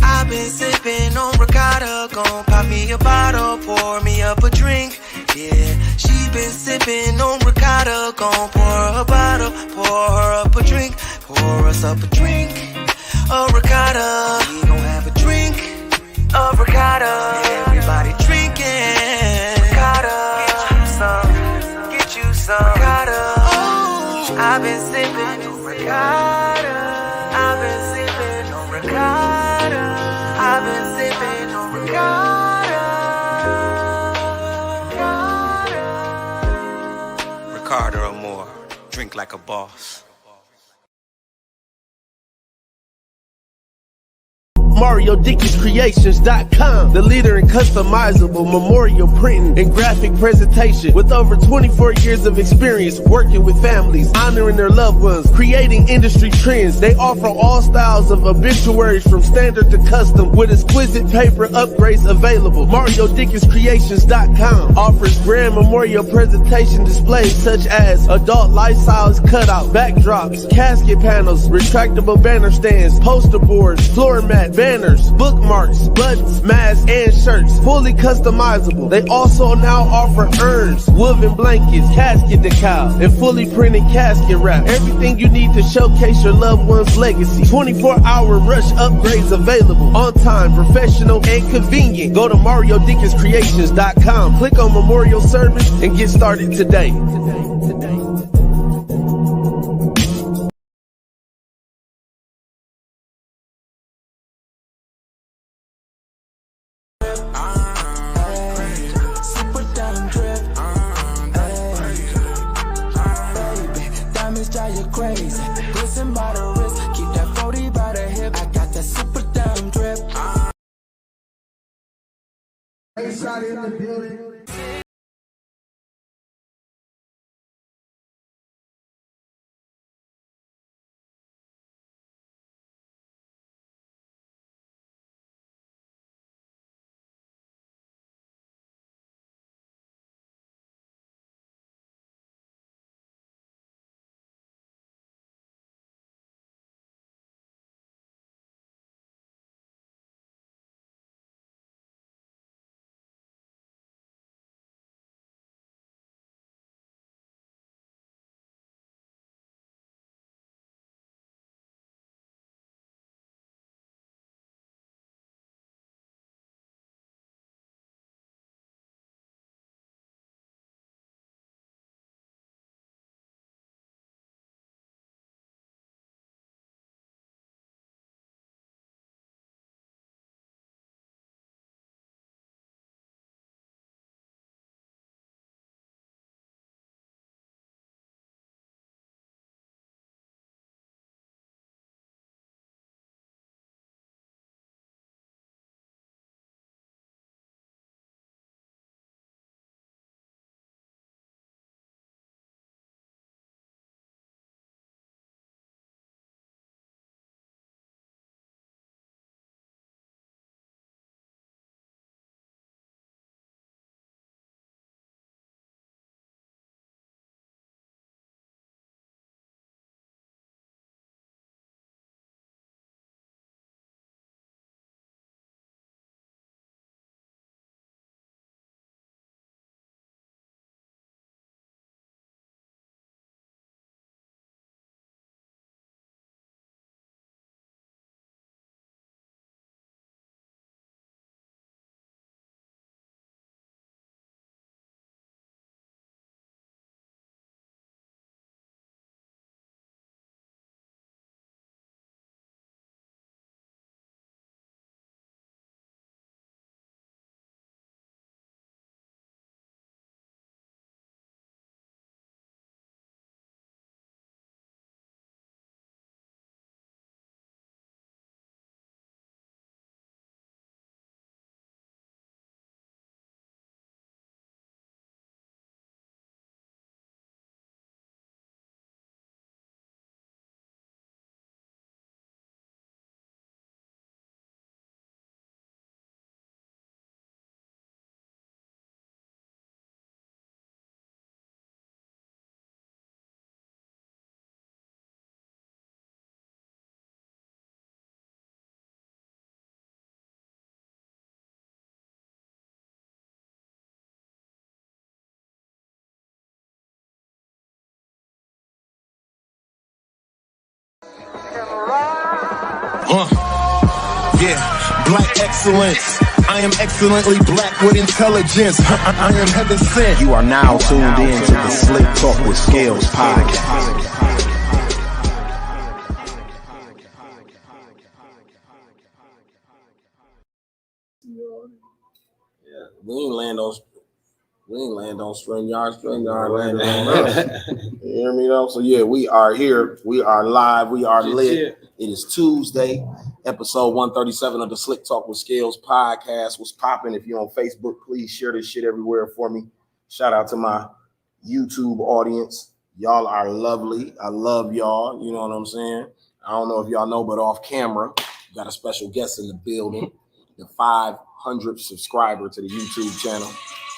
I've been sipping on ricotta, gon' pop me a bottle, pour me up a drink. Yeah, she been sipping on ricotta, gon' pour her a bottle, pour her up a drink, pour us up a drink. A ricotta, we gon' have a drink of ricotta. Everybody drinking ricotta. Get you some ricotta. Oh, I've been sipping on ricotta. I've been sipping on ricotta. I've been sipping on ricotta. Ricotta or more. Drink like a boss. MarioDickinsCreations.com, the leader in customizable memorial printing and graphic presentation. With over 24 years of experience working with families, honoring their loved ones, creating industry trends, they offer all styles of obituaries from standard to custom with exquisite paper upgrades available. MarioDickinsCreations.com offers grand memorial presentation displays such as adult life-size cutout, backdrops, casket panels, retractable banner stands, poster boards, floor mat, banners, bookmarks, buttons, masks, and shirts, fully customizable. They also now offer urns, woven blankets, casket decals, and fully printed casket wrap. Everything you need to showcase your loved one's legacy. 24-hour rush upgrades available. On time, professional, and convenient. Go to MarioDickinsCreations.com, click on Memorial Service, and get started today. Drive you crazy. Glisten by the wrist, keep that 40 by the hip. I got that super down drip. Shot in the building. black excellence. I am excellently black with intelligence. I am heaven sent. You are now tuned in to the Slick Talk with Scales podcast. We ain't land on StreamYard landed on us. You hear me though? So yeah, we are here. We are live. We are lit. It is Tuesday, episode 137 of the Slick Talk with Scales podcast. What's popping? If you're on Facebook, please share this shit everywhere for me. Shout out to my YouTube audience. Y'all are lovely. I love y'all. You know what I'm saying? I don't know if y'all know, but off camera, got a special guest in the building, the 500th subscriber to the YouTube channel.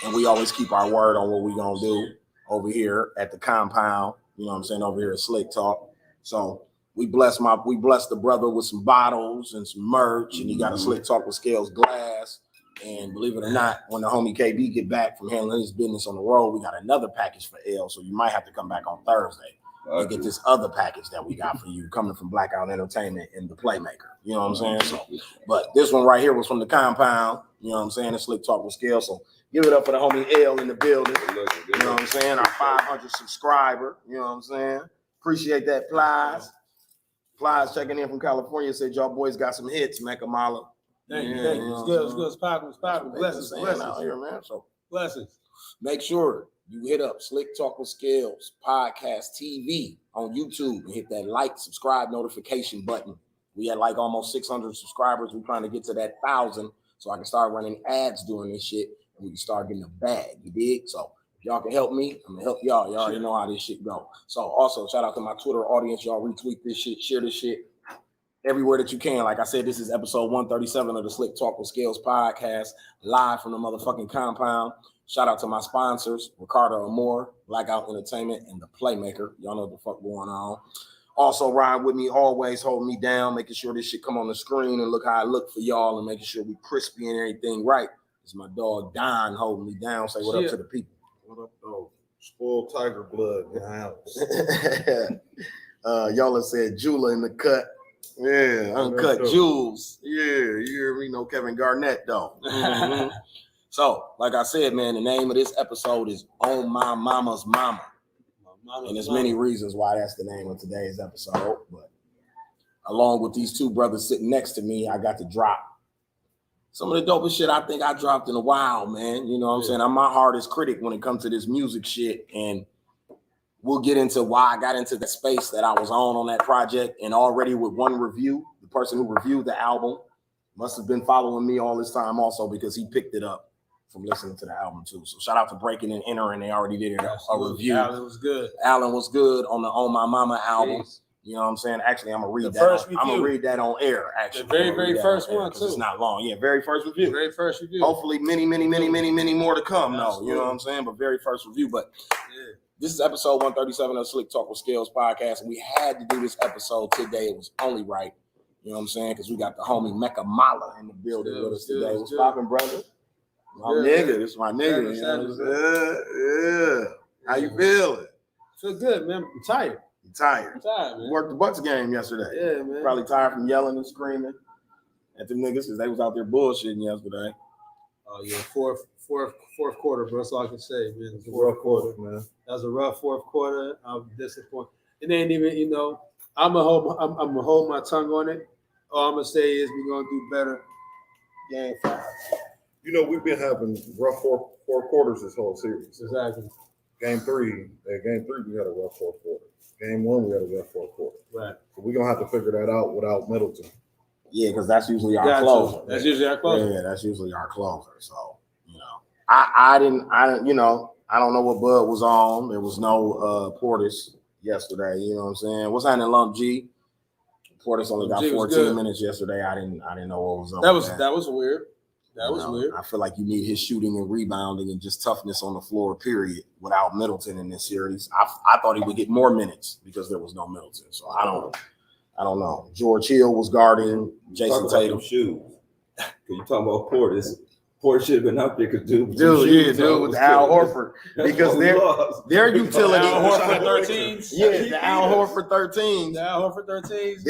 And we always keep our word on what we gonna do over here at the compound, you know what I'm saying, over here at Slick Talk. So we bless the brother with some bottles and some merch, and he got a Slick Talk with Scales glass. And believe it or not, when the homie KB get back from handling his business on the road, we got another package for L. So you might have to come back on Thursday and get this other package that we got for you coming from Blackout Entertainment and the Playmaker. You know what I'm saying? So, but this one right here was from the compound, you know what I'm saying, the Slick Talk with Scales. So give it up for the homie L in the building. You know what I'm saying? Our 500 subscriber. You know what I'm saying? Appreciate that. Plies checking in from California said y'all boys got some hits, Meccah Maloh. Thank you. It's good. It's popping. Blessings out here, man. So blessings. Make sure you hit up Slick Talk with Scales Podcast TV on YouTube and hit that like, subscribe, notification button. We had like almost 600 subscribers. We're trying to get to that 1,000 so I can start running ads doing this shit. We can start getting a bag, you dig? So if y'all can help me, I'm gonna help y'all. Y'all already know how this shit go. So also shout out to my Twitter audience. Y'all retweet this shit, share this shit everywhere that you can. Like I said, this is episode 137 of the Slick Talk with Scales podcast, live from the motherfucking compound. Shout out to my sponsors, Ricardo Amore, Blackout Entertainment, and the Playmaker. Y'all know what the fuck going on. Also ride with me, always holding me down, making sure this shit come on the screen and look how I look for y'all and making sure we crispy and everything right. It's my dog Don holding me down. Say what up to the people. What up, dog? Spoiled tiger blood in the house. Y'all have said Jula in the cut. Yeah, Uncut Jules. Yeah, you hear me? No Kevin Garnett, though. Mm-hmm. So, like I said, man, the name of this episode is On My Momma's Momma. And there's many reasons why that's the name of today's episode. But along with these two brothers sitting next to me, I got to drop some of the dopest shit I think I dropped in a while, man. You know what I'm saying? I'm my hardest critic when it comes to this music shit. And we'll get into why I got into the space that I was on that project. And already with one review, the person who reviewed the album must have been following me all this time also because he picked it up from listening to the album too. So shout out to Breaking and Entering. They already did a review. Alan was good. Alan was good on the On My Momma album. Jeez. You know what I'm saying? Actually, I'm gonna read that. I'm gonna read that on air. Actually, the very first one too. It's not long. Yeah, very first review. Very first review. Hopefully, many more to come. No, you know what I'm saying? But very first review. But this is episode 137 of Slick Talk with Scales podcast, and we had to do this episode today. It was only right. You know what I'm saying? Because we got the homie Meccah Maloh in the building with us today. What's popping, brother? My nigga, this is my nigga. You know what I'm saying? Yeah. How you feeling? Feel good, man. I'm tired. You tired? I'm tired, man. You worked the Bucks game yesterday. Yeah, man. Probably tired from yelling and screaming at them niggas because they was out there bullshitting yesterday. Oh yeah, fourth quarter, bro. That's all I can say, man. It was a rough quarter, man. That was a rough fourth quarter. I'm disappointed. It ain't even, you know, I'm gonna hold my tongue on it. All I'm gonna say is we're gonna do better. Game 5. You know, we've been having rough four quarters this whole series. Exactly. Game three, we had a rough fourth quarter. Game 1, we had a rough fourth quarter. Right. So we're gonna have to figure that out without Middleton. Yeah, because that's usually our closer. That's usually our closer. Yeah, that's usually our closer. So, you know, I didn't, you know, I don't know what Bud was on. There was no Portis yesterday. You know what I'm saying? What's happening, Lump G? Portis only got 14 minutes yesterday. I didn't know what was up. That was weird. That was weird. I feel like you need his shooting and rebounding and just toughness on the floor, period, without Middleton in this series. I thought he would get more minutes because there was no Middleton. So I don't know. George Hill was guarding Jason Tatum. Shoes. Because you talking about Portis. Portis should have been out there because dude with Al Horford. Because their utility. Al Horford 13s. Yeah, the Al Horford 13s. The Al Horford 13s.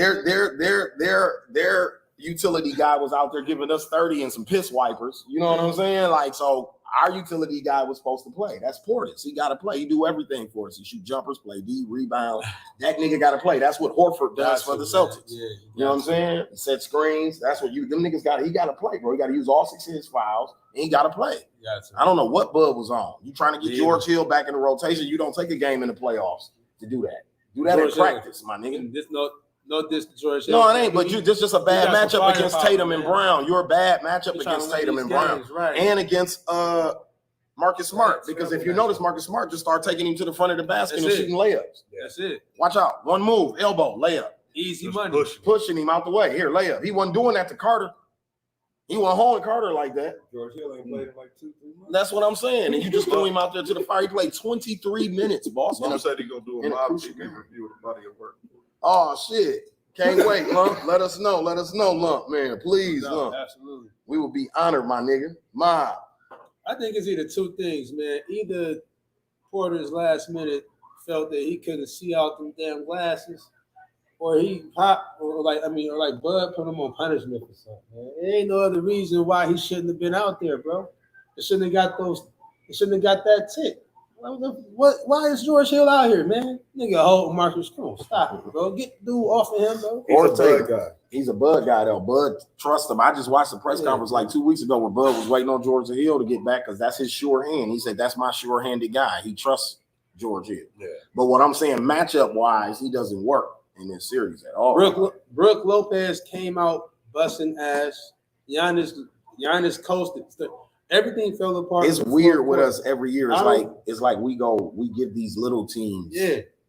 Their utility guy was out there giving us 30 and some piss wipers. You know what I'm saying? Like, so our utility guy was supposed to play. That's Portis. He got to play. He do everything for us. He shoot jumpers, play D, rebound. That nigga got to play. That's what Horford does for the Celtics. Yeah, you know what I'm saying? He set screens. That's what them niggas got. He got to play, bro. He got to use all 6 of his fouls, and he got to play. I don't know what Bud was on. You trying to get George Hill back in the rotation. You don't take a game in the playoffs to do that. Do that in practice, my nigga. No diss to George Hill. No, it ain't. But this just a bad matchup against Tatum and Brown. You're a bad matchup against Tatum and Brown, and against Marcus Smart. Because if you notice, Marcus Smart just started taking him to the front of the basket and shooting layups. That's it. Watch out. One move, elbow, layup. Easy money. Pushing him out the way. Here, layup. He wasn't doing that to Carter. He wasn't holding Carter like that. George Hill ain't played in like 2-3 months. That's what I'm saying. And you just threw him out there to the fire. He played 23 minutes, boss. Mom said he gonna do a mob review of the body of work. Oh shit. Can't wait, Lump. Let us know, Lump, man. Please, Lump. Absolutely. We will be honored, my nigga. Mob. I think it's either two things, man. Either Porter's last minute felt that he couldn't see out them damn glasses, or he popped, or like Bud put him on punishment or something. Man. There ain't no other reason why he shouldn't have been out there, bro. It shouldn't have got that tick. Why is George Hill out here, man? Nigga, hold Marcus. Come on, stop it, bro. Get the dude off of him, bro. He's a Bud guy. He's a Bud guy, though. Bud, trust him. I just watched the press conference like 2 weeks ago where Bud was waiting on George Hill to get back because that's his sure hand. He said, that's my sure-handed guy. He trusts George Hill. Yeah. But what I'm saying, matchup-wise, he doesn't work in this series at all. Brook Lopez came out busting ass. Giannis coasted. Everything fell apart. It's weird with us every year. It's like we give these little teams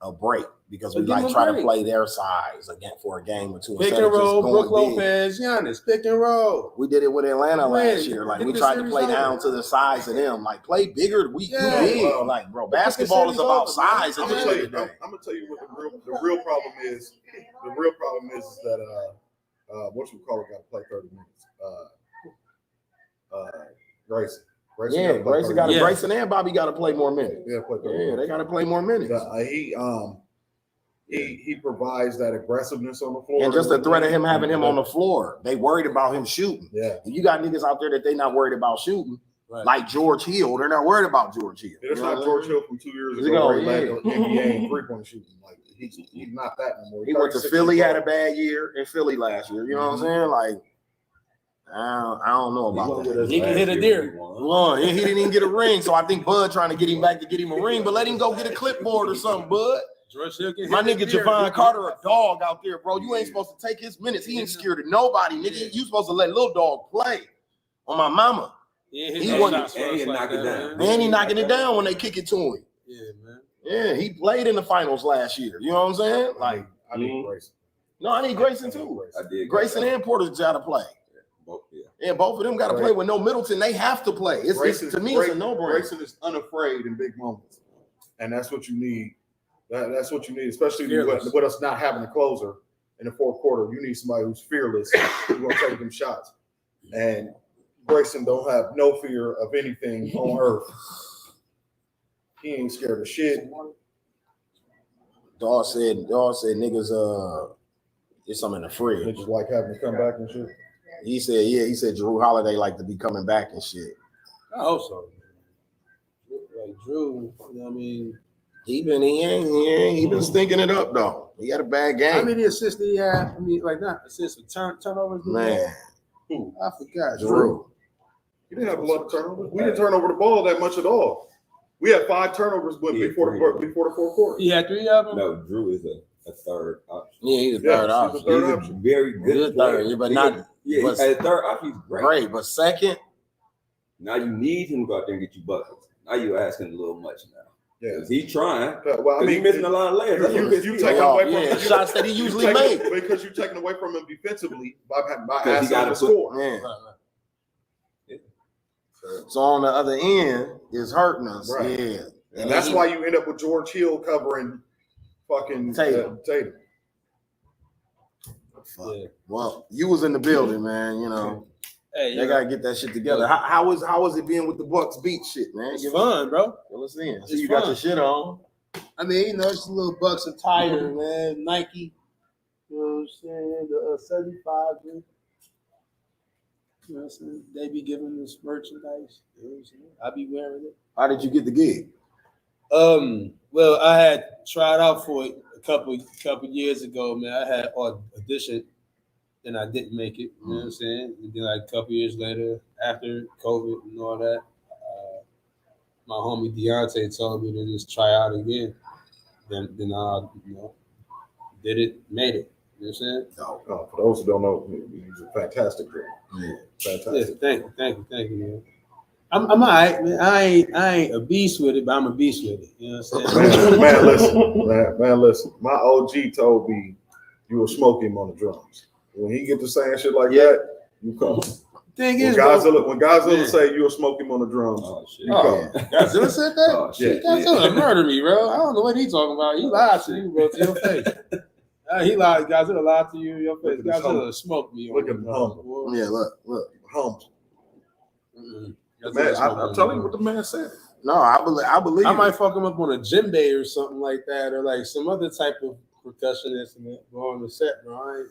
a break because we like try to play their size again for a game or two. Pick and roll, Brook Lopez, Giannis, pick and roll. We did it with Atlanta last year. Like we tried to play down to the size of them. Like play bigger. We big. Like bro, basketball is about size. I'm gonna tell you what the real problem is. The real problem is that what you call it got to play 30 minutes. Grayson Grayson and Bobby got to play more minutes. They got to play more minutes. He provides that aggressiveness on the floor, and just the threat of him having him on the floor. They worried about him shooting. Yeah, and you got niggas out there that they not worried about shooting, like George Hill. They're not worried about George Hill. It's not George Hill from 2 years ago. Where he led the NBA in 3-point shooting. Like he's not that anymore. He went to Philly, had a bad year in Philly last year. You know what I'm saying? Like. I don't know about that. He can hit a deer. He didn't even get a ring, so I think Bud trying to get him back to get him a ring, but let him go get a clipboard or something, Bud. My nigga Javon Carter, a dog out there, bro. You ain't supposed to take his minutes. He ain't scared of nobody, nigga. You supposed to let little dog play on my mama. He wasn't. And he knocking it down when they kick it to him. Yeah, man. Yeah, he played in the finals last year. You know what I'm saying? Like, I need Grayson. No, I need Grayson too. Grayson and Porter's got to play. Both of them got to play with no Middleton. They have to play. To me, it's a no-brainer. Grayson is unafraid in big moments, and that's what you need. That's what you need, especially with us not having a closer in the fourth quarter. You need somebody who's fearless, who's gonna take them shots. And Grayson don't have no fear of anything on earth. He ain't scared of shit. Dawg said niggas it's something in the fridge. They just like having to come back and shit. He said Drew Holiday like to be coming back and shit. I hope so. Like Drew, you know what I mean? He been stinking it up though. He had a bad game. How many assists did he have? I mean, like not assists, but turnovers. Man, I forgot. Drew. He didn't have a lot of turnovers. We didn't turn over the ball that much at all. We had 5 turnovers before the fourth quarter. He had 3 of them. No, Drew is a third option. Yeah, he's a third option. He's a very good third, but not. Yeah, as a third option, he's great. But second, now you need him to go out there and get you buckets. Now you're asking a little much now. Yeah, he's trying. Well, I mean, he's missing a lot of layers. You taking away from him shots that he usually makes because you're taking away from him defensively by asking him to score. Yeah. So on the other end, it's hurting us. Right. Yeah, and that's why you end up with George Hill covering fucking Tatum. Yeah. Well, you was in the building, man. You know, they gotta get that shit together. How was it being with the Bucks beat shit, man? It's fun, bro. Well, let's see. So you got your shit on. I mean, you know, it's a little Bucks attire, man. Nike, you know what I'm saying? The 75, dude. You know what I'm saying? They be giving us merchandise. You know what I'm saying? I be wearing it. How did you get the gig? Well, I had tried out for it a couple years ago, man. I had auditioned and I didn't make it. You know what I'm saying? And then like a couple years later, after COVID and all that, my homie Deontay told me to just try out again. Then I, did it, made it. You know what I'm saying? No, for those who don't know, he's a fantastic drummer. Yeah, fantastic. Yeah, thank you, man. I'm all right, man. I ain't a beast with it, but I'm a beast with it. You know what I'm saying? Man, listen. My OG told me you will smoke him on the drums. When he get to saying shit like that, you come. Thing when is, Godzilla say you'll smoke him on the drums, you come. Godzilla said that? Oh, shit. Godzilla murder me, bro. I don't know what he's talking about. He lied to you, bro, to your face. He lied. Godzilla lied to you in your face. Godzilla smoked me. Look at him humble. Yeah, look. Humble. Man, I'm telling you what the man said. No, I believe. I might fuck him up on a djembe or something like that, or like some other type of percussion instrument on the set, bro.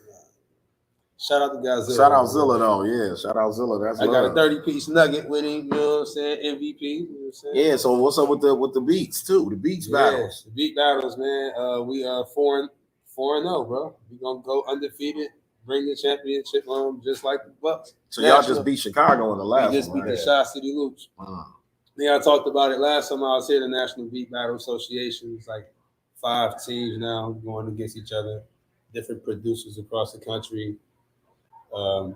Shout out to Godzilla. Shout out Zilla though, yeah. Shout out Zilla. That's I got a 30-piece nugget with him. You know what I'm saying? MVP. You know what I'm saying? Yeah. So what's up with the beats too? The beats battles. The beat battles, man. We 4-0, bro. We gonna go undefeated. Bring the championship home just like the Bucks. So y'all just beat Chicago in the last one. We just beat the Shot City Loops. Yeah, I talked about it last time I was here. The National Beat Battle Association. It's like 5 teams now going against each other. Different producers across the country. So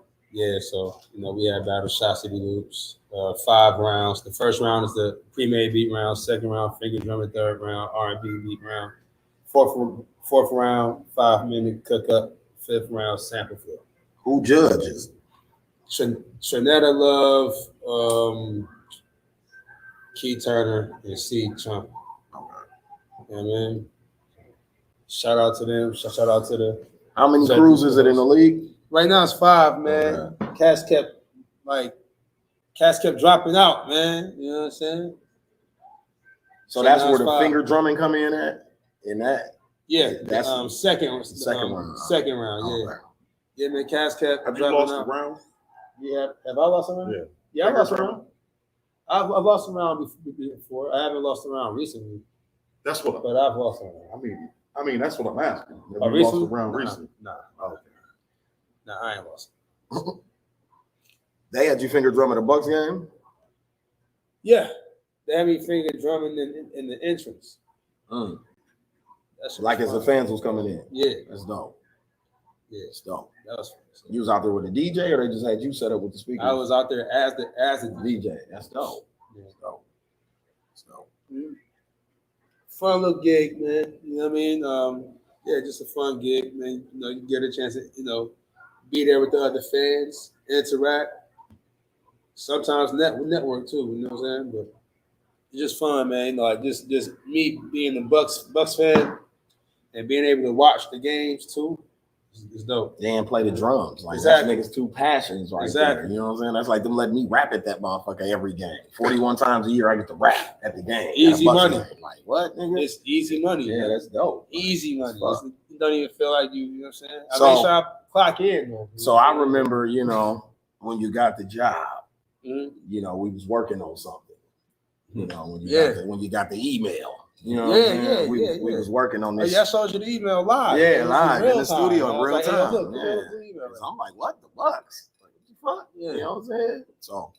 we had battle Shot City Loops. 5 rounds. The first round is the pre-made beat round. Second round, finger drum. Third round, R&B beat round. Fourth round, 5-minute cook up. 5th round, sample fill. Who judges? Trinetta Love, Key Turner, and C. Trump. Yeah, man. Shout out to them. Shout out to the. How many crews is it in the league? Right now it's 5, man. Okay. Cats kept dropping out, man. You know what I'm saying? So that's where the 5. Finger drumming come in at? In that? Yeah, that's second round. Second round, yeah. Okay. Yeah, man, Cats kept Have you lost a round? Yeah. Have I lost a round? Yeah, I lost a round. I've lost a round before. I haven't lost a round recently. That's what. But I've lost a round. I mean, that's what I'm asking. Have you lost a round recently? Nah. Oh, okay. Nah, I ain't lost. They had you finger drum at a Bucks game? Yeah. They had me finger drumming in the entrance. That's like as the fans was coming in. Yeah. That's dope. Yeah. It's dope. That was fun. You was out there with the DJ, or they just had you set up with the speakers? I was out there as the DJ. That's dope. Yeah. That's dope. That's dope. Fun little gig, man. You know what I mean? Just a fun gig, man. You get a chance to, be there with the other fans, interact. Sometimes network too, you know what I'm saying? But it's just fun, man. Like just me being a Bucks fan and being able to watch the games too. It's dope. They didn't play the drums. Like that's niggas two passions right there. You know what I'm saying? That's like them letting me rap at that motherfucker every game. 41 times a year I get to rap at the game. Easy money. Game. Like what, nigga? It's easy money. Yeah, man. That's dope. Easy money. You don't even feel like you know what I'm saying? I make sure I clock in, man. So I remember, when you got the job, we was working on something. When you got the email. We was working on this. I showed you the email live. Yeah, live in the studio in real like, time. Hey, look, So I'm like, what the Bucks? Like, what the fuck? Yeah. You know what I'm saying? So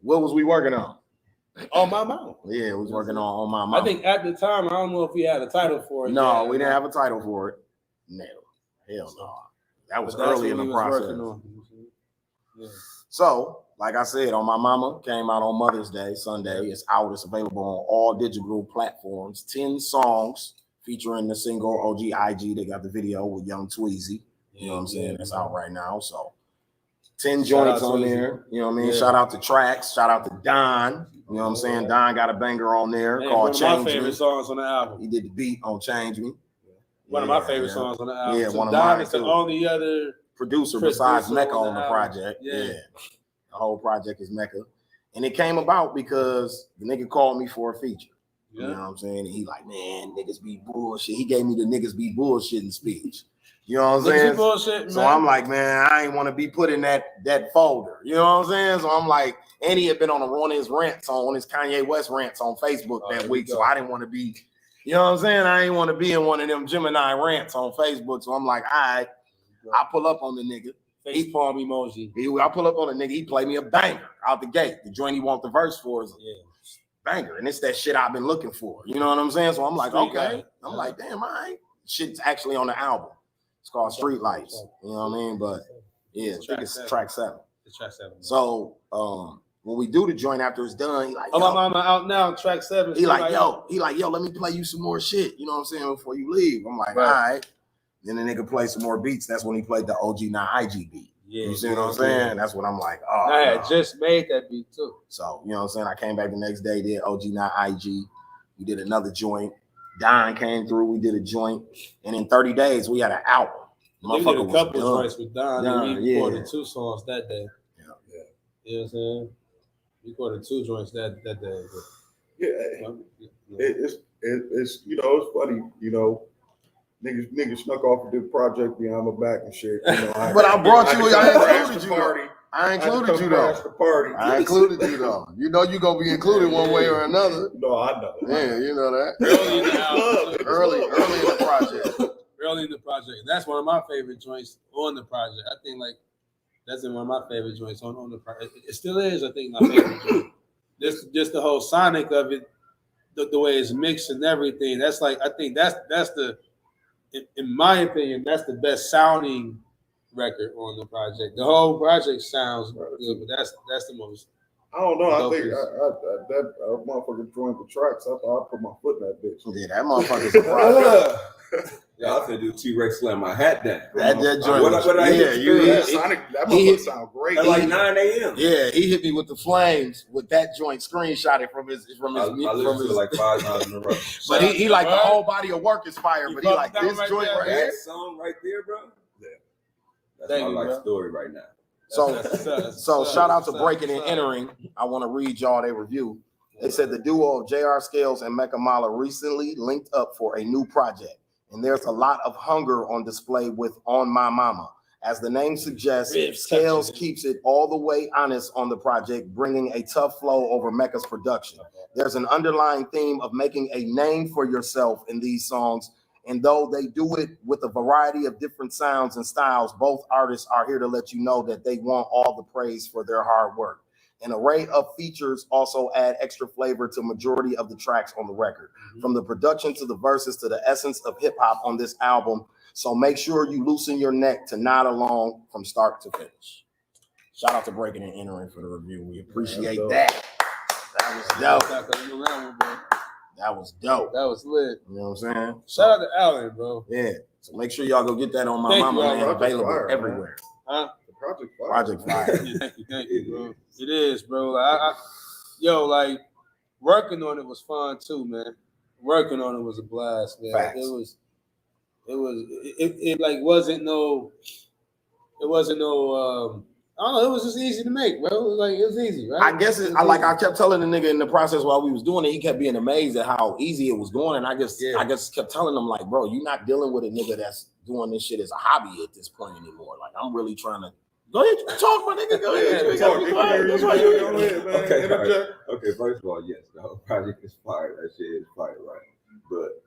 what was we working on? On My Mama. Yeah, we was working on My Mama. I think at the time, I don't know if we had a title for it. No, we didn't have a title for it. No. Hell no. That was early in the process. Yeah. So, like I said, On My Mama came out on Mother's Day, Sunday. It's out. It's available on all digital platforms. 10 songs featuring the single OG-IG. They got the video with Young Tweezy. You know what I'm saying? It's out right now. So 10 joints on there. You know what I mean? Yeah. Shout out to Tracks. Shout out to Don. You know what I'm saying? Don got a banger on there called Change Me. One of my favorite songs on the album. He did the beat on Change Me. One of my favorite songs on the album. Yeah, so one of Don mine is the only other producer besides Meccah on the project. Yeah. The whole project is Meccah. And it came about because the nigga called me for a feature. You know what I'm saying? And he like, man, niggas be bullshit. He gave me the niggas be bullshitting speech. You know what I'm saying? Bullshit, so man. I'm like, man, I ain't want to be put in that folder. You know what I'm saying? So I'm like, and he had been on his rants on his Kanye West rants on Facebook that week. So I didn't want to be, you know what I'm saying? I ain't want to be in one of them Gemini rants on Facebook. So I'm like, all right, I pull up on the nigga. Face palm emoji. I pull up on the nigga. He played me a banger out the gate. The joint he want the verse for is banger, and it's that shit I've been looking for. You know what I'm saying? So I'm like, okay. I'm like, damn, all right. Shit's actually on the album. It's called Street Lights. You know what I mean? But yeah, I think it's track 7. It's track 7. So when we do the joint after it's done, he like, my mama out now, track 7. He like, yo, let me play you some more shit. You know what I'm saying? Before you leave. I'm like, all right. Then the nigga play some more beats. That's when he played the OG Not IG beat. Yeah, you see what I'm saying? That's what I'm like. Oh, I had just made that beat too. So you know what I'm saying? I came back the next day, did OG Not IG. We did another joint. Don came through. We did a joint, and in 30 days we had an album. We did a couple joints with Don. And we recorded 2 songs that day. Yeah. You know what I'm saying? We recorded 2 joints that day. It's you know, it's funny, you know. Niggas snuck off and did project behind my back and shit. You know, but I brought you. I included you. I included you though. I included you though. You know you gonna be included one way or another. No, I know. Yeah, you know that. Early in the album. Early in the project. Early in the project. That's one of my favorite joints on the project. I think like that's one of my favorite joints on the project. It still is, I think, my favorite joint. Just the whole sonic of it, the way it's mixed and everything. That's like, I think that's the, in my opinion, that's the best sounding record on the project. The whole project sounds good, but that's the most. I don't know. I think that motherfucker joined the tracks. I thought I'd put my foot in that bitch. Yeah, that motherfucker's a problem. Yeah, I could do T-Rex slam my hat down. That joint. That motherfucker sound great. At like 9 a.m. Yeah, he hit me with the flames with that joint screenshotted from his I listened to it like 5 times in a row. But he like the whole body of work is fire. But he like this joint right here. That song right there, bro. Yeah, that's my life story right now. So shout out to Breaking and Entering. I want to read y'all their review. They said the duo of J.R. Scales and Meccah Maloh recently linked up for a new project, and there's a lot of hunger on display with On My Mama. As the name suggests, Scales keeps it all the way honest on the project, bringing a tough flow over Meccah's production. There's an underlying theme of making a name for yourself in these songs, and though they do it with a variety of different sounds and styles, both artists are here to let you know that they want all the praise for their hard work. An array of features also add extra flavor to majority of the tracks on the record, from the production to the verses to the essence of hip hop on this album. So make sure you loosen your neck to nod along from start to finish. Shout out to Breaking and Entering for the review. We appreciate that. That was dope. That was dope. That was lit. You know what I'm saying? Shout out to Allen, bro. Yeah. So make sure y'all go get that On My Mama, man. Available everywhere. Huh? Project Fire. Thank you, bro. It is, bro. Like working on it was fun too, man. Working on it was a blast, man. Facts. It like wasn't no I don't know, it was just easy to make, bro. It was easy, right? I guess I kept telling the nigga in the process while we was doing it, he kept being amazed at how easy it was going. And I just kept telling him, like, bro, you're not dealing with a nigga that's doing this shit as a hobby at this point anymore. Like, I'm really trying to go ahead, talk, my nigga. Go ahead. Go ahead, man. Okay, first of all, yes, the whole project is fire. That shit is fire, right? But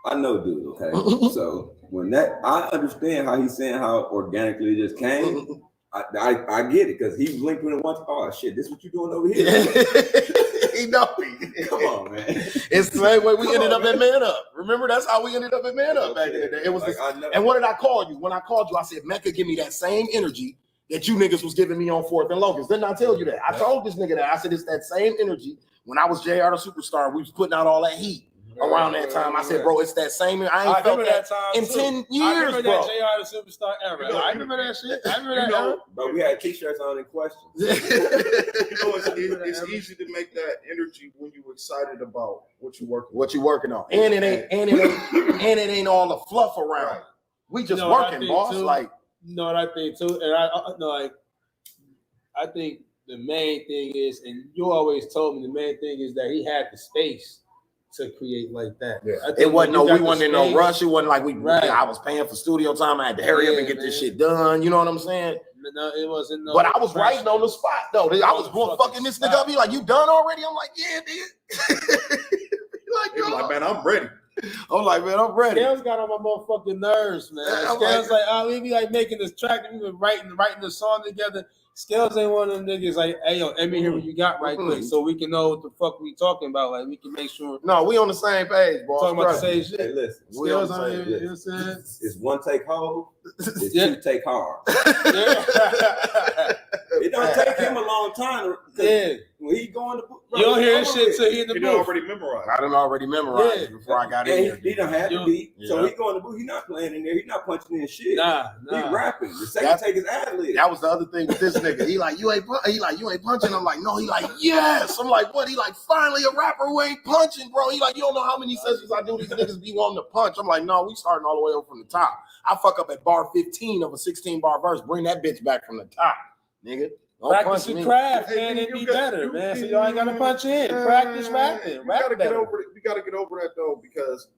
I know dude, okay? So when I understand how he's saying how organically it just came. I get it, because he linked with it once. Oh shit, this is what you doing over here? He know me. Come on, man. It's the same way we ended up at Man Up. Remember, that's how we ended up at Man Up back in the day. It was and what did I call you? When I called you, I said, Meccah, give me that same energy that you niggas was giving me on 4th and Locust. Didn't I tell you that? I told this nigga that. I said, it's that same energy. When I was JR the Superstar, we was putting out all that heat. Around that time, I said, bro, it's that same. I ain't felt that in 10 years, I remember bro. that JR the Superstar era. I remember that shit. I remember that era. But we had t-shirts on and questions. It's easy to make that energy when you're excited about what you're working on. And it ain't all the fluff around. Right. We just working, boss. Too, like, what I think too, and I think the main thing is, and you always told me the main thing is that he had the space to create like that. Yeah. It wasn't we wasn't in no rush. It wasn't like I was paying for studio time. I had to hurry up and get this shit done. You know what I'm saying? No, it wasn't. No, but I was writing on the spot though. I was going fucking this nigga up. He like, you done already? I'm like, yeah, nigga. like, man, I'm ready. I'm like, man, I'm ready. Scales got on my motherfucking nerves, man. Scales we be like making this track, we been writing the song together. Scales ain't one of them niggas like, hey, yo, let me hear what you got right quick so we can know what the fuck we talking about. Like, we can make sure. No, we on the same page, bro. Talking about the same shit. Hey, listen. Scales on here, you know what I'm saying? It's one take home, it's two take hard. It don't take him a long time. When he going to you don't hear his shit till he in the booth. Already memorized. I done already memorized it before I got in here. He done had to be. So he going to booth. He not playing in there. He not punching in shit. Nah. He rapping. The second take is ad-lib. That was the other thing with this nigga. He like, you ain't punching. I'm like, no. He like, yes. I'm like, what? He like, finally a rapper who ain't punching, bro. He like, you don't know how many sessions I do. These niggas be wanting to punch. I'm like, no, we starting all the way up from the top. I fuck up at bar 15 of a 16-bar verse. Bring that bitch back from the top, nigga. Don't practice your craft, man. It'd be better, man. So y'all ain't gotta punch in. Practice rapping. You gotta get over it. You gotta get over that though, because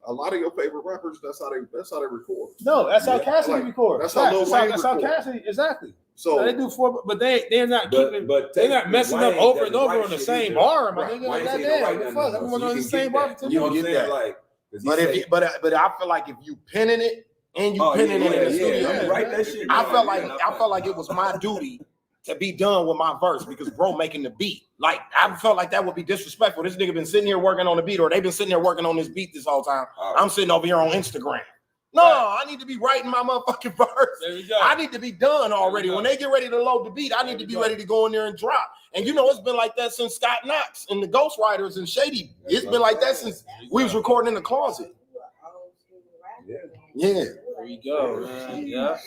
a lot of your favorite rappers, that's how they record. No, that's how Cassidy record. That's how Lil Wayne That's how Cassidy, exactly. So they do four, but they're not keeping. They're not messing up over and over on the same bar, my nigga. Like that. Fuck, everyone on the same bar for 10 years. You get that, like. But I feel like if you pinning it and you pinning it in the studio, write that shit. I felt like it was my duty to be done with my verse because bro making the beat. Like I felt like that would be disrespectful. This nigga been sitting here working on the beat, or they've been sitting there working on this beat this whole time. I'm sitting over here on Instagram. No, I need to be writing my motherfucking verse. There we go. I need to be done already. When they get ready to load the beat, I need to be ready to go in there and drop. And it's been like that since Scott Knox and the Ghost Riders and Shady. It's been like that since we was recording in the closet. Yeah. There you go, man. Yeah.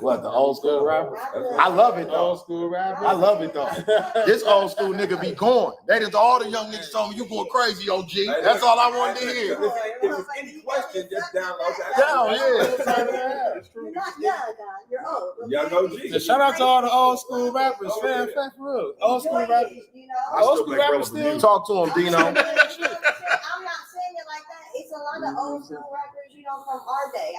What, the old school rapper? I love it though. Old school rapper. I love it though. This old school nigga be going. That is all the young niggas told me, you going crazy, OG. That's all I wanted to hear. If there's any question, just download that. It's true. You're not young, you're old. Young OG. So shout out to all the old school rappers. Fan for real. Old school rappers. Old school rappers still talk to him, Dino. I'm not saying it like that. It's a lot of old school rappers, from our day.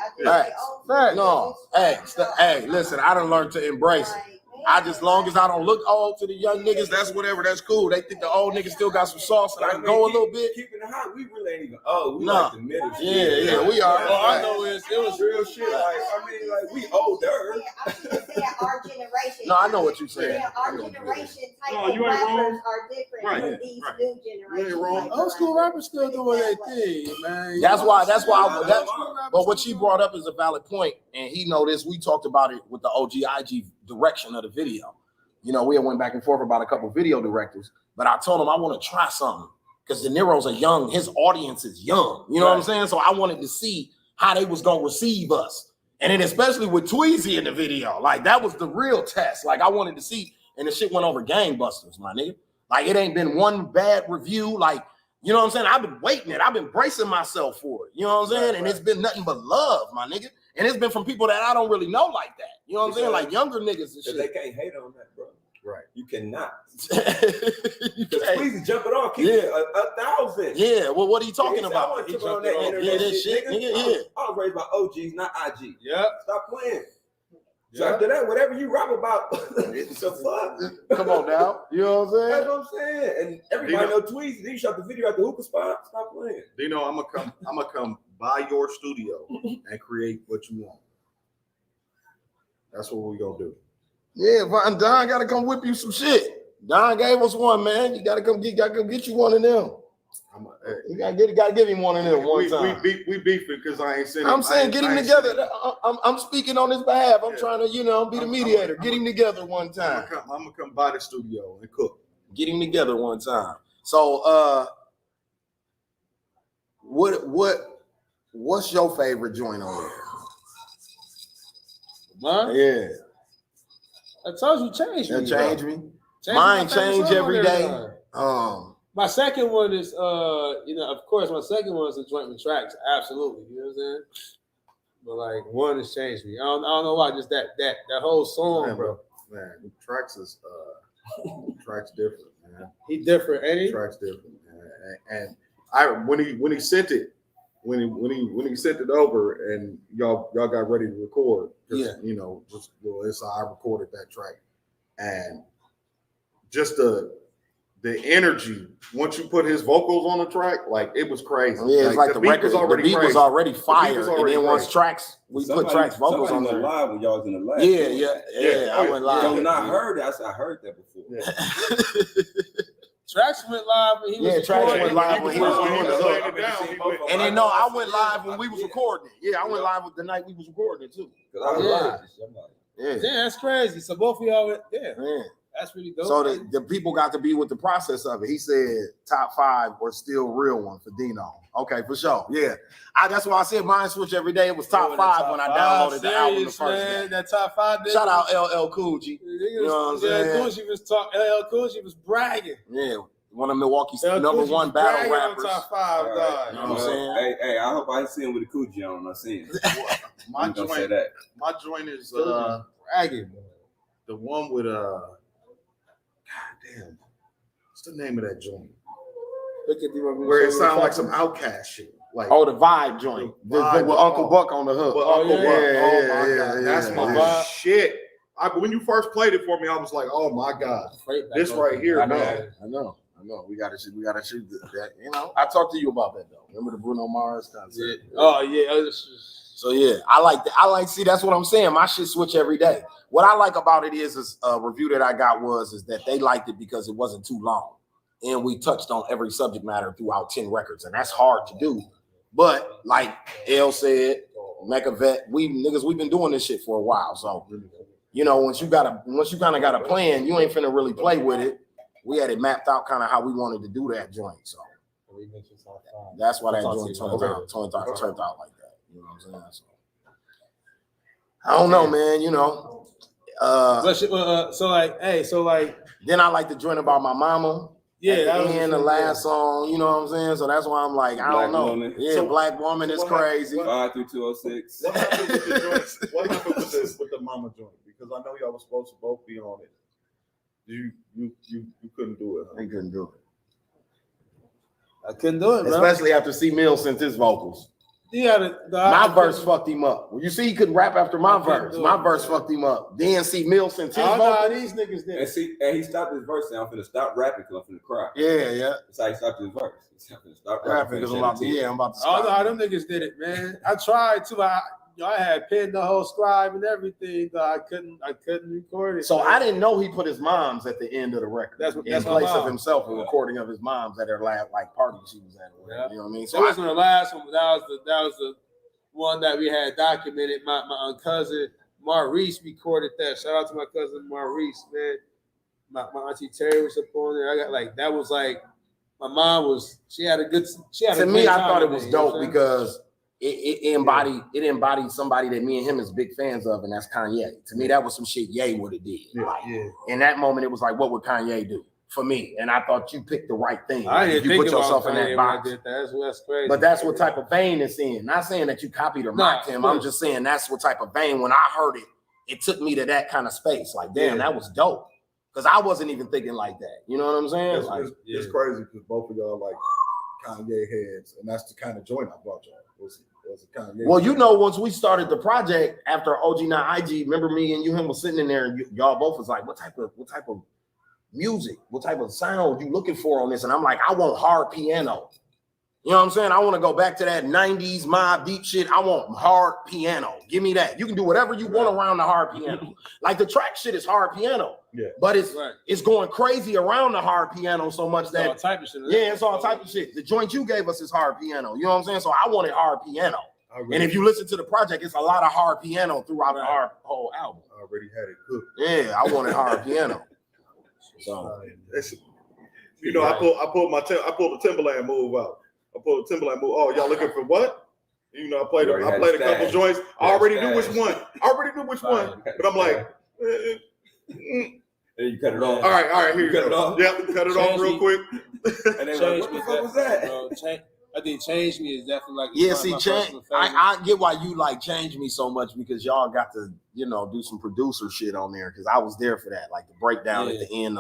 Hey, listen, I done learned to embrace it. I just, long as I don't look old to the young niggas, that's whatever, that's cool. They think the old niggas still got some sauce and I can go a little bit. Keeping it hot, we really ain't even old. We like the middle. Yeah, we are. All I know is it was real shit. Like we older. I'm just saying our generation. No, I know what you're saying. Our generation type of rappers are different than these new generations. Old school rappers still doing their thing, man. That's why. But what she brought up is a valid point, and he know this. We talked about it with the OG IG direction of the video. We had went back and forth about a couple video directors, but I told him I want to try something because De Niro's a young, his audience is young. You know what I'm saying? So I wanted to see how they was gonna receive us, and then especially with Tweezy in the video, like that was the real test. Like I wanted to see, and the shit went over gangbusters, my nigga. Like it ain't been one bad review. Like you know what I'm saying? I've been waiting it. I've been bracing myself for it. You know what I'm saying? And it's been nothing but love, my nigga. And it's been from people that I don't really know like that. You know what I'm saying? Like younger niggas and shit. They can't hate on that, bro. Right. You cannot. Please jump it off. Keep it 1,000. Yeah. Well, what are you talking about? I was raised by OGs, not IG. Yeah. Stop playing. So after that, whatever you rap about, it's a fuck. Come on now. You know what I'm saying? That's what I'm saying. And everybody know Tweezy. Then you shot the video at the hookah spot. Stop playing. Dino, I'm gonna come by your studio and create what you want. That's what we gonna do. Yeah, Don gotta come whip you some shit. Don gave us one, man. You gotta come get you one of them. You gotta give him one of them one time. We beefing because I ain't saying. I'm saying get him together. I'm speaking on his behalf. I'm trying to, be the mediator. Get him together one time. I'm gonna come by the studio and cook. Get him together one time. So what's your favorite joint on there? Mine? Yeah. I told you changed me. That changed me. Mine change every day. My second one is, of course, my second one is a joint with Tracks. Absolutely. You know what I'm saying? But like one has changed me. I don't know why. Just that whole song, man, bro. Man, Tracks is Tracks different, man. He different, ain't he? Tracks different, man. And when he sent it, when he sent it over, and y'all got ready to record, you know, I recorded that track, and just the energy once you put his vocals on the track, like it was crazy. Yeah, it's like the beat was already fire, and then once we put tracks vocals on there. Live when y'all was in the lab. Yeah. I went live. So when I heard it, I heard that before. Yeah. Tracks went live when he was Tracks went live when he was on the hook. And then I went live when we was recording it. Yeah, I went live with the night we was recording it too. Yeah, that's crazy. So both of y'all went, that's really dope. So the people got to be with the process of it. He said top 5 or still real one for Dino. Okay, for sure. Yeah. That's why I said mine switch every day. It was top 5 when I downloaded the album the first day. That top 5 Shout out LL Cool G. You know what I'm saying? Cool G was talking. LL Cool G was bragging. Yeah. One of Milwaukee's #1 battle rappers. Top 5, right. God. You know what I'm saying? Hey, I hope I see him with the Cool G on. I seen him. My joint is bragging. The one with damn, what's the name of that joint? Where it sounds like some Outcast shit. Like the Vibe joint. With Uncle Buck on the hook. Oh my God. That's my vibe. shit. When you first played it for me, I was like, oh my God. This right here, man. I know. We gotta shoot that. You know, I talked to you about that though. Remember the Bruno Mars concert? Oh yeah. So yeah, I like. See, that's what I'm saying. My shit switch every day. What I like about it is a review that I got is that they liked it because it wasn't too long, and we touched on every subject matter throughout 10 records, and that's hard to do. But like L said, Meccah Vet, we've been doing this shit for a while. So you know, once you kind of got a plan, you ain't finna really play with it. We had it mapped out kind of how we wanted to do that joint. So that's why that joint turned out like that. You know what I'm saying? So, I don't know, man. You know. Then I like the joint about my mama. Yeah, and the last song. You know what I'm saying? So that's why I'm like, I don't know. Woman. Yeah, so Black Woman is crazy. 5 through 206. What happened with the joints? What happened with the mama joint? Because I know y'all was supposed to both be on it. You couldn't do it. Huh? I couldn't do it. I couldn't do it, bro. Especially after C Mill sent his vocals. My verse fucked him up. Well, you see, he couldn't rap after my verse. My verse fucked him up. Then C Mill sent his vocals. These niggas did. And he stopped his verse. Now I'm finna stop rapping because I'm finna cry. Yeah. That's how he stopped his verse. He's finna stop rapping because I'm about to stop. Oh no, them niggas did it, man. I tried to. I had pinned the whole scribe and everything, but I couldn't record it. So I didn't know he put his moms at the end of the record. That's in place of himself, a recording of his moms at her last party she was at. You know what I mean? So that wasn't the last one, but that was the one that we had documented. My cousin Maurice recorded that. Shout out to my cousin Maurice, man. My auntie Terry was up on there. I got that was like my mom had a good. To me, I thought it was dope because it embodied somebody that me and him is big fans of, and that's Kanye. To me, that was some shit Ye would have did. In that moment, it was like, what would Kanye do for me? And I thought you picked the right thing. You put yourself in that box. That's crazy. But that's what type of vein it's in. Not saying that you copied or mocked him. I'm just saying that's what type of vein. When I heard it, it took me to that kind of space. Like, damn, that was dope. Because I wasn't even thinking like that. You know what I'm saying? It's crazy because both of y'all like Kanye heads, and that's the kind of joint I brought y'all. Well, you know, once we started the project after OG Not IG, remember me and him was sitting in there, and y'all both was like, what type of music, what type of sound you looking for on this? And I'm like, I want hard piano. You know what I'm saying? I want to go back to that 90s Mobb Deep shit. I want hard piano. Give me that. You can do whatever you want around the hard piano. Like the track shit is hard piano. Yeah. But it's going crazy around the hard piano so much that all type of shit. Yeah, it's all type of shit. The joint you gave us is hard piano. You know what I'm saying? So I wanted hard piano. And if you listen to the project, it's a lot of hard piano throughout our whole album. I already had it cooked. Yeah, I wanted hard piano. So you know, I pulled the Timberland move out. Oh, y'all looking for what? You know, I played a couple joints. I already knew which one. But I'm like, and you cut it off. All right, here you cut go. it off. Yeah, cut it off real quick. And they were like, what the fuck was that? Bro, I think Change Me is definitely like I get why you like Change Me so much because y'all got to, you know, do some producer shit on there because I was there for that. Like the breakdown at the end,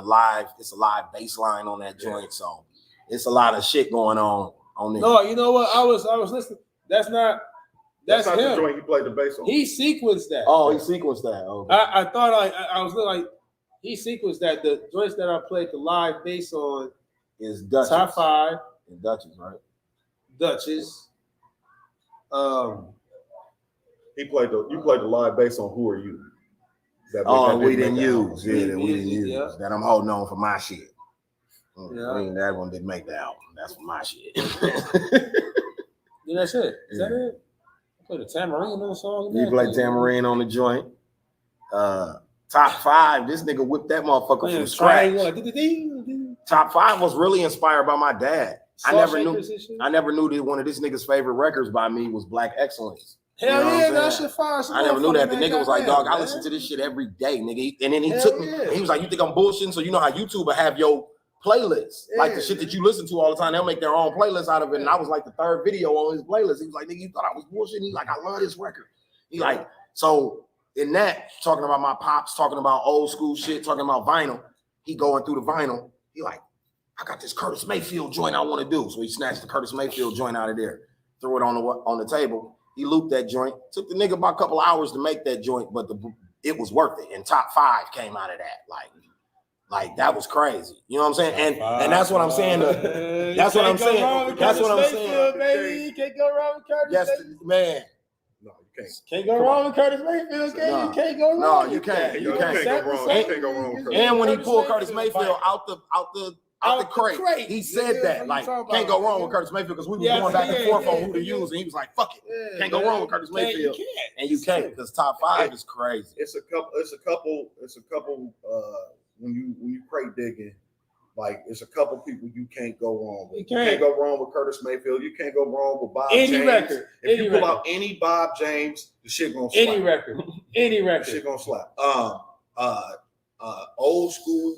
it's a live bass line on that joint. So it's a lot of shit going on there. No, you know what? I was listening. That's not not him. the joint he played the bass on. He sequenced that. Oh, he sequenced that. Okay. I thought I was like he sequenced that. The joints that I played the live bass on is Dutchess. Top 5. And Dutchess, right? Dutchess. You played the live bass on Who Are You? We didn't use. Yeah, we didn't use. Yeah. That I'm holding on for my shit. Yeah. I mean, that one didn't make the album. That's for my shit. Yeah, that's it. Is that it? I played a tambourine on the song. You played tambourine on the joint. Top 5. This nigga whipped that motherfucker from scratch. Top 5 was really inspired by my dad. I never knew that one of this nigga's favorite records by me was Black Excellence. Hell yeah, that shit fire. I never knew that. The nigga was like, dog, I listen to this shit every day, nigga. And then he took me. He was like, you think I'm bullshitting? So you know how YouTube will have your playlists, like the shit that you listen to all the time. They'll make their own playlist out of it. And I was like the 3rd video on his playlist. He was like, nigga, you thought I was bullshitting? He's like, I love this record. He like, so in that, talking about my pops, talking about old school shit, talking about vinyl, he going through the vinyl. He like, I got this Curtis Mayfield joint I want to do. So he snatched the Curtis Mayfield joint out of there, threw it on the table. He looped that joint. Took the nigga about a couple hours to make that joint, but it was worth it. And Top 5 came out of that. Like that was crazy. You know what I'm saying? And that's what I'm saying. That's what I'm saying. That's what I'm saying. Baby, you can't go wrong with Curtis. Yes, man. No, you can't. Can't go wrong with Curtis Mayfield. You can't go wrong. No, you can't. You can't go wrong. You can't go wrong with Curtis. And when he pulled Curtis Mayfield out the crate, he said that, like, can't go wrong with Curtis Mayfield, because we were going back and forth on who to use, and he was like, fuck it, can't go wrong with Curtis Mayfield. And you can't, because Top 5 is crazy. It's a couple when you crate digging, like it's a couple people you can't go wrong with. You can't go wrong with Curtis Mayfield. You can't go wrong with Bob James. Record. If you pull out any Bob James, the shit gonna slap. Any record. The shit gonna slap. Old school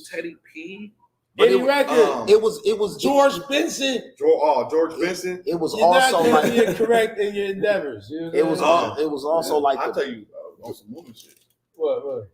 Teddy P. But it was George Benson. George Benson. It was You're also not like incorrect in your endeavors. You know it was also like I tell you on some movie shit. What?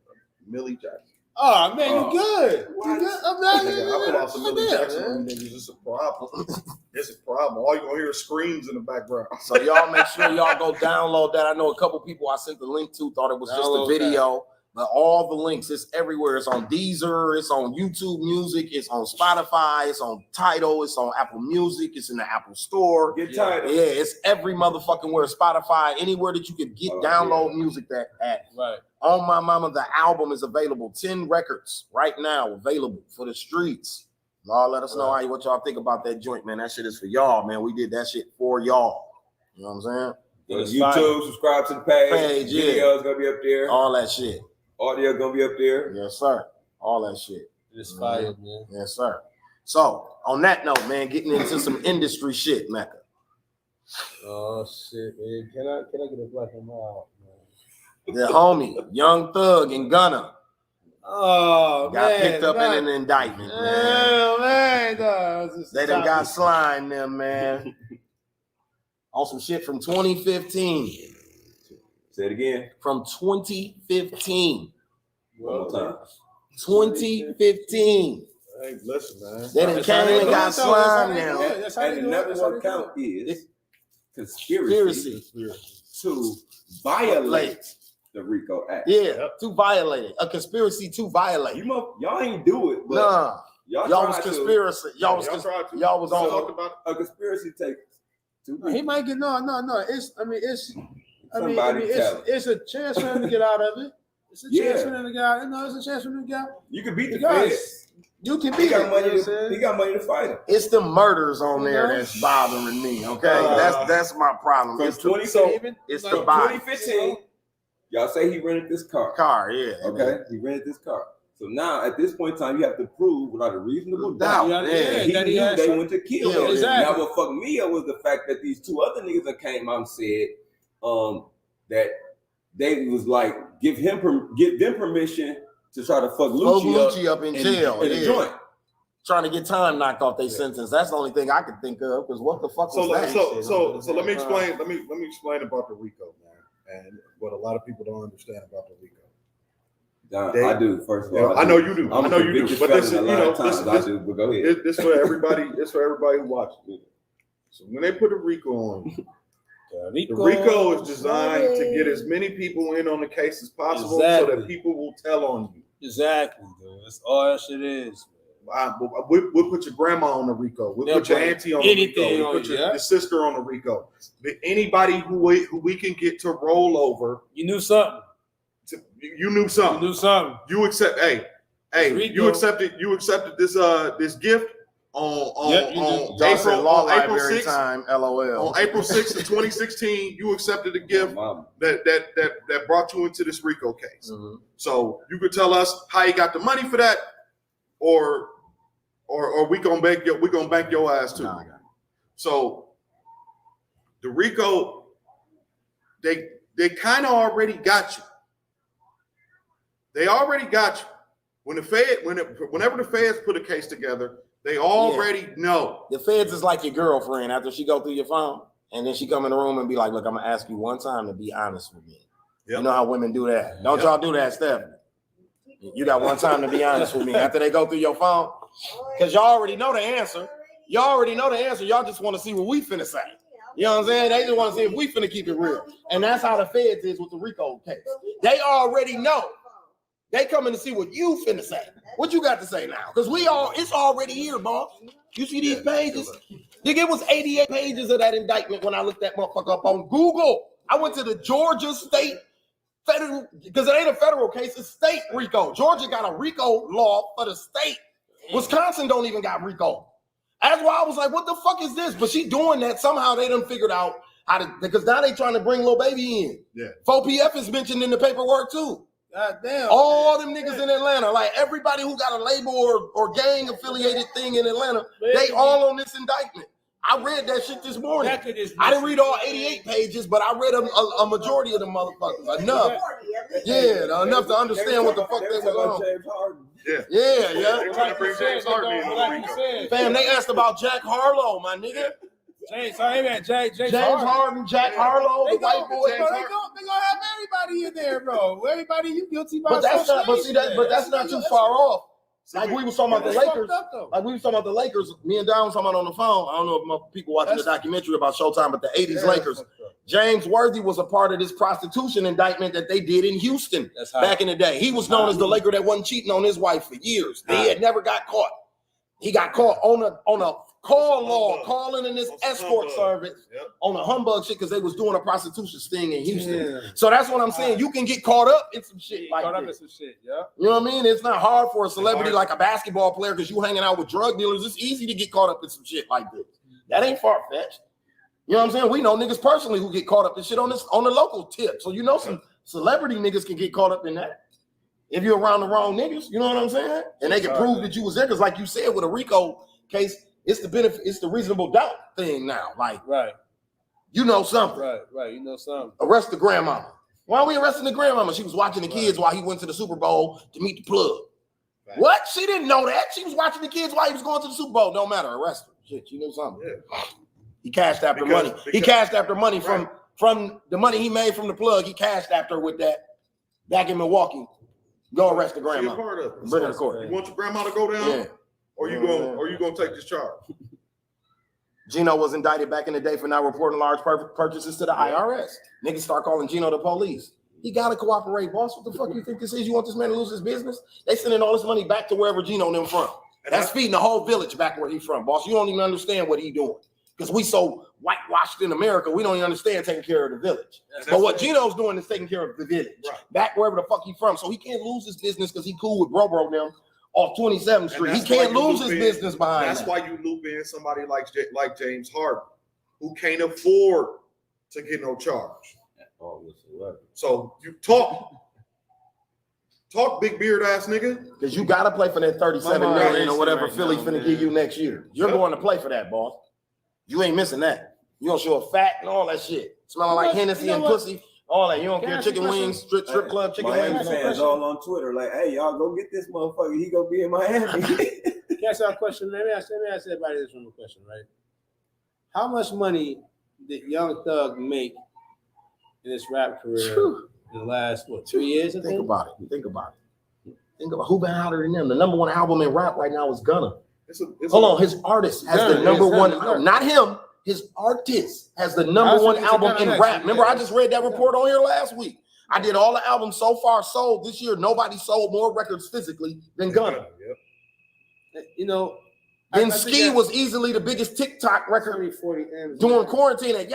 Millie Jackson. Oh man, you good? You good? I'm not. I put out some Millie Jackson on niggas. It's a problem. It's a problem. All you gonna hear is screams in the background. So y'all make sure y'all go download that. I know a couple people I sent the link to thought it was just a video. But all the links, it's everywhere. It's on Deezer, it's on YouTube Music, it's on Spotify, it's on Tidal, it's on Apple Music, it's in the Apple Store. Get Tidal. Yeah, it's every motherfucking where. Spotify, anywhere that you could download music at. Right. On My Mama, the album is available. 10 records right now available for the streets. Y'all let us know what y'all think about that joint, man. That shit is for y'all, man. We did that shit for y'all. You know what I'm saying? YouTube, subscribe to the page. Video's gonna be up there. All that shit. Audio gonna be up there. Yes, sir. All that shit. It's fire, man. Yes, sir. So on that note, man, getting into some industry shit, Mecca. Oh shit, man. Can I get a black and white, man? The homie, Young Thug and Gunna. Oh, got picked up in an indictment, man. Man, they done got slime them, man. On some shit from 2015. Say it again. From 2015. One more time. 2015. Hey, listen, man. They done came and got slime now. And the number one count is conspiracy to violate the RICO Act. Yeah, to violate it. A conspiracy to violate. Y'all ain't do it, but nah. Y'all was conspiracy. Y'all was on a conspiracy take. He might get no. It's a chance for him to get out of it. It's a chance for him to get out. It's a chance for him to get out. You can beat the feds. You can beat it. He got money to fight him. It's the murders on there that's bothering me. Okay, that's my problem. From It's 2015. Y'all say he rented this car. Yeah. Okay, he rented this car. So now, at this point in time, you have to prove without a reasonable doubt that he knew they went to kill him. Exactly. Now, what fucked me up was the fact that these two other niggas that came out and said that they was like give them permission to try to fuck Lucci up in jail in the joint. Trying to get time knocked off their sentence. That's the only thing I could think of. Because what the fuck was that? So let me explain. Let me explain about the RICO, man, and what a lot of people don't understand about the RICO. I do. First of all, I know you do. I know you do. But this is, I do. But go ahead. This for everybody. It's for everybody who watches it. So when they put a RICO on, the RICO is designed to get as many people in on the case as possible, so that people will tell on you. Exactly, dude. That's all that shit is. We'll put your grandma on the RICO. We'll put your auntie on the RICO. We'll put your sister on the RICO. Anybody who we can get to roll over. You knew something. You knew something. You knew something. You accept. Hey, you accepted. You accepted this gift on April 6th. Time, LOL. On April 6th of 2016, you accepted a gift that brought you into this RICO case. Mm-hmm. So you could tell us how you got the money for that, or we gonna bank your ass too. So the RICO, they kind of already got you. They already got you. Whenever the feds put a case together, they already know. The feds is like your girlfriend after she go through your phone, and then she come in the room and be like, "Look, I'm gonna ask you one time to be honest with me." Yep. You know how women do that. Don't y'all do that, Stephanie? You got one time to be honest with me after they go through your phone, because y'all already know the answer. Y'all already know the answer. Y'all just want to see what we finna say. You know what I'm saying? They just want to see if we finna keep it real, and that's how the feds is with the RICO case. They already know. They coming to see what you finna say. What you got to say now? Because it's already here, boss. You see these pages? Nigga, it was 88 pages of that indictment when I looked that motherfucker up on Google. I went to the Georgia State Federal, because it ain't a federal case, it's state RICO. Georgia got a RICO law for the state. Wisconsin don't even got RICO. That's why I was like, what the fuck is this? But she doing that. Somehow they done figured out how to, because now they trying to bring Lil Baby in. Yeah. 4PF is mentioned in the paperwork too. God damn. All them niggas in Atlanta, like everybody who got a label or gang affiliated thing in Atlanta, they all on this indictment. I read that shit this morning. I didn't read all 88 pages, but I read a majority of the motherfuckers. Enough. Yeah, enough to understand what the fuck they was on. Yeah. They're trying to bring James Harden in. Fam, they asked about Jack Harlow, my nigga. James Harden, Jack Harlow, the white boy. They gonna have everybody in there, bro. Everybody you guilty by. But that's not too far off. Like we was talking about the Lakers. Me and Don was talking about on the phone. I don't know if people watching the documentary about Showtime, but the 80s Lakers. James Worthy was a part of this prostitution indictment that they did in Houston back in the day. He was known as the Laker that wasn't cheating on his wife for years. He had never got caught. He got caught on a call log, calling in this escort service on a humbug shit because they was doing a prostitution sting in Houston. Yeah. So that's what I'm saying. You can get caught up in some shit like this. You know what I mean? It's not hard for a celebrity like a basketball player because you hanging out with drug dealers. It's easy to get caught up in some shit like this. That ain't far-fetched. You know what I'm saying? We know niggas personally who get caught up in shit on the local tip. So you know some celebrity niggas can get caught up in that. If you're around the wrong niggas, you know what I'm saying? And they can prove that you was there because like you said with a RICO case, it's the benefit, it's the reasonable doubt thing now. Like, you know something. Right. You know something. Arrest the grandmama. Why are we arresting the grandmama? She was watching the kids while he went to the Super Bowl to meet the plug. What? She didn't know that. She was watching the kids while he was going to the Super Bowl. Don't matter. Arrest her. Shit, she knew something. Yeah. He cashed after money. He cashed after money from the money he made from the plug. He cashed after with that back in Milwaukee. Go arrest the grandma. Bring her to court. You want your grandma to go down? Yeah. Or you gonna take this charge? Gino was indicted back in the day for not reporting large purchases to the IRS. Niggas start calling Gino the police. He gotta cooperate, boss. What the fuck you think this is? You want this man to lose his business? They sending all this money back to wherever Gino and them from. That's feeding the whole village back where he's from, boss. You don't even understand what he doing. Because we so whitewashed in America, we don't even understand taking care of the village. But what Gino's doing is taking care of the village. Back wherever the fuck he from. So he can't lose his business because he cool with bro them off 27th Street. He can't lose his business behind that. That's why you loop in somebody like James Harden, who can't afford to get no charge. So you talk big beard ass nigga. Because you gotta play for that 37 million or whatever Philly's finna give you next year. You're going to play for that, boss. You ain't missing that. You gonna show a fat and all that shit. Smelling like Hennessy and pussy. All that. You don't care. Chicken wings, strip club, chicken wings. Fans all on Twitter like, hey, y'all go get this motherfucker. He gonna be in Miami. Can I ask you a question? Let me ask everybody this one question, right? How much money did Young Thug make in his rap career in the last 3 years? Think about it. Think about who been hotter than them. The number one album in rap right now is Gunna. Hold on, his artist has the number one, not him. His artist has the number one album in rap. Remember, I just read that report on here last week. I did all the albums so far sold this year. Nobody sold more records physically than Gunna. You know, then Ski was easily the biggest TikTok record during quarantine. And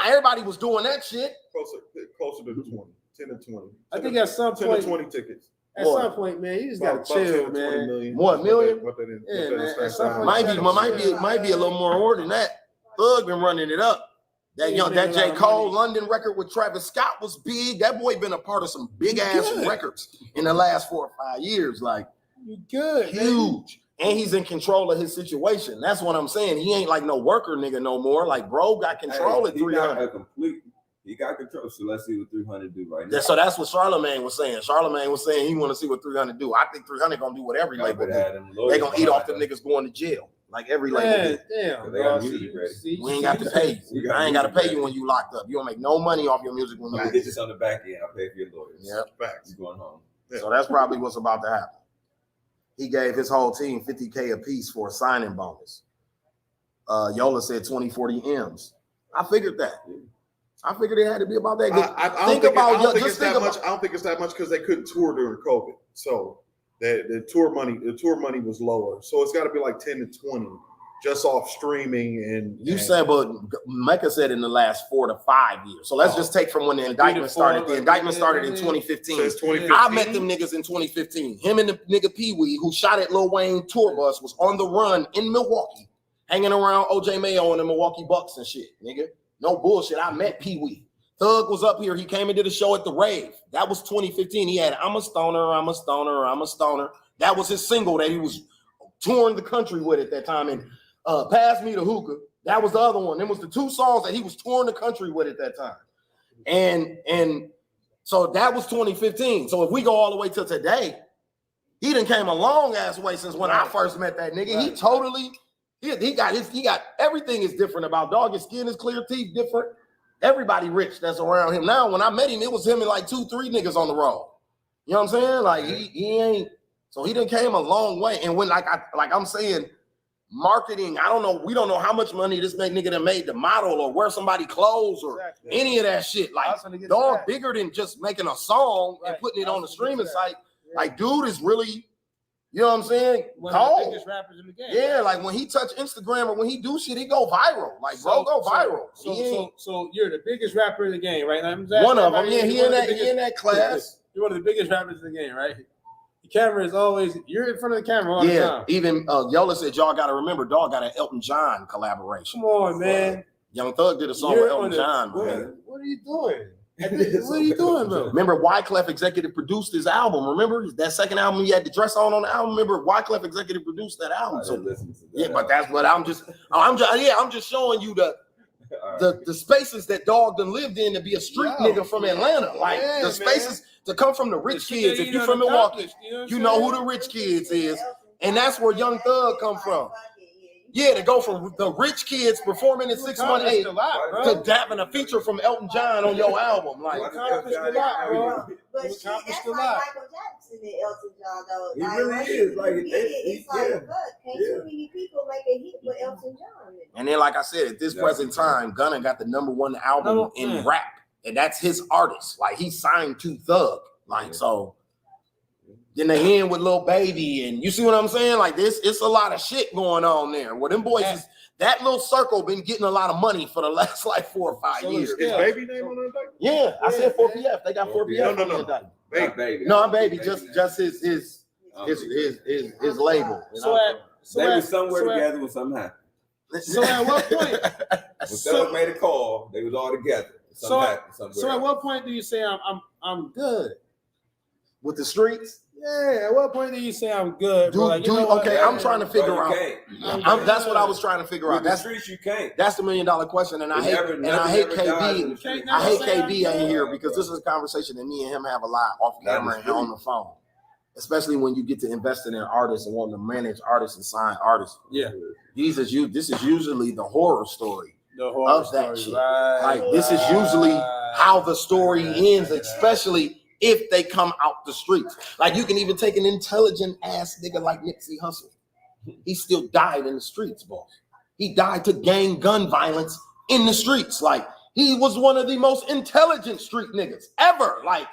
everybody was doing that shit. Closer to 20, 10 to 20. I think at some point 10 to 20 tickets. At some point, man, you just gotta chill, man. What, million? Yeah, man. At some point, might be a little more than that. Thug been running it up. That J. Cole London record with Travis Scott was big. That boy been a part of some big ass records in the last 4 or 5 years. Like, you good, huge. And he's in control of his situation. That's what I'm saying. He ain't like no worker nigga no more. Like, bro got control at 300. He got control. So let's see what 300 do right now. Yeah, so that's what Charlamagne was saying. Charlamagne was saying he want to see what 300 do. I think 300 gonna do what every label do. They gonna eat off the niggas going to jail. Like every label. Damn, we ain't got to pay you. I ain't got to pay you when you locked up. You don't make no money off your music when you get this on the back end. I'll pay for your lawyers. Yep. You going home. So that's probably what's about to happen. He gave his whole team $50K a piece for a signing bonus. Yola said 20-40 M's. I figured that. I figured it had to be about that. I don't think it's that much because they couldn't tour during COVID. So the tour money was lower. So it's got to be like 10 to 20 just off streaming and said, but Meccah said in the last 4 to 5 years. So let's just take from when the indictment started. The indictment started in 2015. So it's 2015. I met them niggas in 2015. Him and the nigga Pee Wee, who shot at Lil Wayne tour bus, was on the run in Milwaukee, hanging around OJ Mayo and the Milwaukee Bucks and shit, nigga. No bullshit. I met Pee Wee. Thug was up here. He came and did a show at the Rave. That was 2015. He had I'm a Stoner, I'm a Stoner, I'm a Stoner. That was his single that he was touring the country with at that time. And Pass Me the Hookah. That was the other one. Them was the two songs that he was touring the country with at that time. And so that was 2015. So if we go all the way to today, he done came a long ass way since when I first met that nigga. Right. He totally, he got everything is different about dog. His skin is clear, teeth different. Everybody rich that's around him. Now, when I met him, it was him and like 2-3 niggas on the road. You know what I'm saying? Like he ain't, so he done came a long way. And when I'm saying, marketing, I don't know, we don't know how much money this nigga done made to model or wear somebody clothes or any of that shit. Like, dog bigger than just making a song and putting it on the streaming site. Like, dude is really, you know what I'm saying? One of the biggest rappers in the game. Yeah, like when he touch Instagram or when he do shit, he go viral. Like, bro, go viral. So you're the biggest rapper in the game, right? One of them, yeah, he in that class. You're one of the biggest rappers in the game, right? Camera is always, you're in front of the camera all the time. Even Yola said y'all got to remember, dog got an Elton John collaboration. Come on, man. Young Thug did a song with Elton John, man. What are you doing? What are you doing, bro? Remember, Wyclef executive produced his album. Remember that second album he had the dress on the album. Remember, Wyclef executive produced that album. So but that's what I'm just showing you the spaces that dog done lived in to be a street nigga from Atlanta. Like the spaces to come from the rich kids. If you're from Milwaukee, you know who the rich kids is, and that's where Young Thug come from. Yeah, to go from the rich kids performing in 618 to having a feature from Elton John on your album. Like, accomplished a lot, bro. But that's like Michael Jackson and Elton John, though. He really is. Like, it's like, can't too many people make a hit with Elton John. And then, like I said, at this present time, Gunna got the #1 album in rap, and that's his artist. Like, he signed to Thug. Like, so. Then they end with Lil Baby, and you see what I'm saying? Like this, it's a lot of shit going on there. Well, them boys is that little circle been getting a lot of money for the last like 4 or 5 years. Is Baby name on the indictment? Yeah, I said 4PF. They got 4PF. No. Baby. No, Baby. Just his label. They were somewhere together when something happened. So at what point? When Thug made a call, they was all together. So at what point do you say I'm good with the streets? Yeah, at what point do you say I'm good? I'm trying to figure out. That's what I was trying to figure out. That's the streets you can't. That's the $1 million question, and I hate KB. I hate KB ain't here because this is a conversation that me and him have a lot off camera and on the phone. Especially when you get to invest in an artist and want to manage artists and sign artists. Yeah, this is usually the horror story of that shit. Like this is usually how the story ends, especially if they come out the streets. Like you can even take an intelligent ass nigga like Nipsey Hussle. He still died in the streets, boss. He died to gang gun violence in the streets. Like he was one of the most intelligent street niggas ever. Like,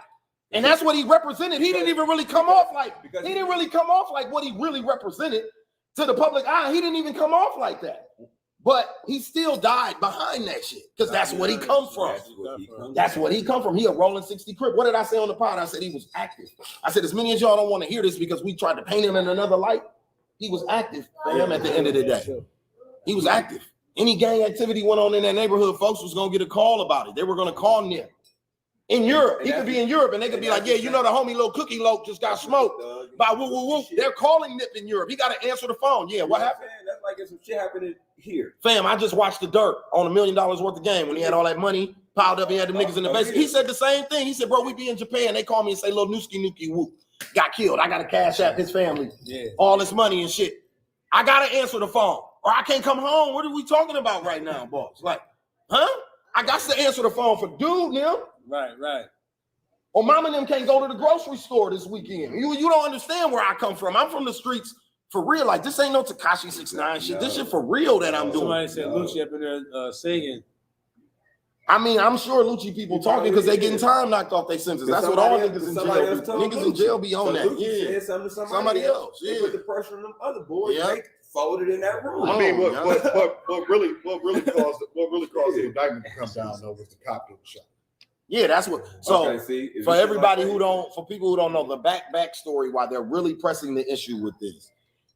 and that's what he represented. He didn't even really come off like what he really represented to the public eye. He didn't even come off like that. But he still died behind that shit because that's what he come from. That's what he come from. He a rolling 60 Crip. What did I say on the pod? I said he was active. I said as many as y'all don't want to hear this because we tried to paint him in another light. He was active for him at the end of the day. He was active. Any gang activity went on in that neighborhood, folks was gonna get a call about it. They were gonna call Nip. In Europe, he could be in Europe, and they could be like, "Yeah, you know the homie little cookie loaf just got smoked by woo woo woo." They're calling Nip in Europe. He got to answer the phone. Yeah, what happened? That's like if some shit happening here. Fam, I just watched The Dirt on $1 million worth of game when he had all that money piled up. He had them niggas in the basement. He said the same thing. He said, "Bro, we be in Japan. They call me and say, little nooski nookie woo got killed. I got to cash out his family, all this money and shit. I got to answer the phone, or I can't come home. What are we talking about right now, boss? Like, huh? I got to answer the phone for dude, Nim. Right. Or mama and them can't go to the grocery store this weekend. You don't understand where I come from. I'm from the streets for real. Like, this ain't no Tekashi 6ix9ine shit. This shit for real that I'm doing. Somebody said Lucci up in there singing. I mean, I'm sure Lucci people talking because they getting time knocked off their senses. That's what all niggas in jail do. Niggas in jail be on that. Yeah. Somebody else. They put the pressure on them other boys. Yeah. They folded in that room. I mean, what really caused the indictment to come down though was the cop getting shot. Yeah, that's what. So for everybody who don't, for people who don't know the backstory, why they're really pressing the issue with this,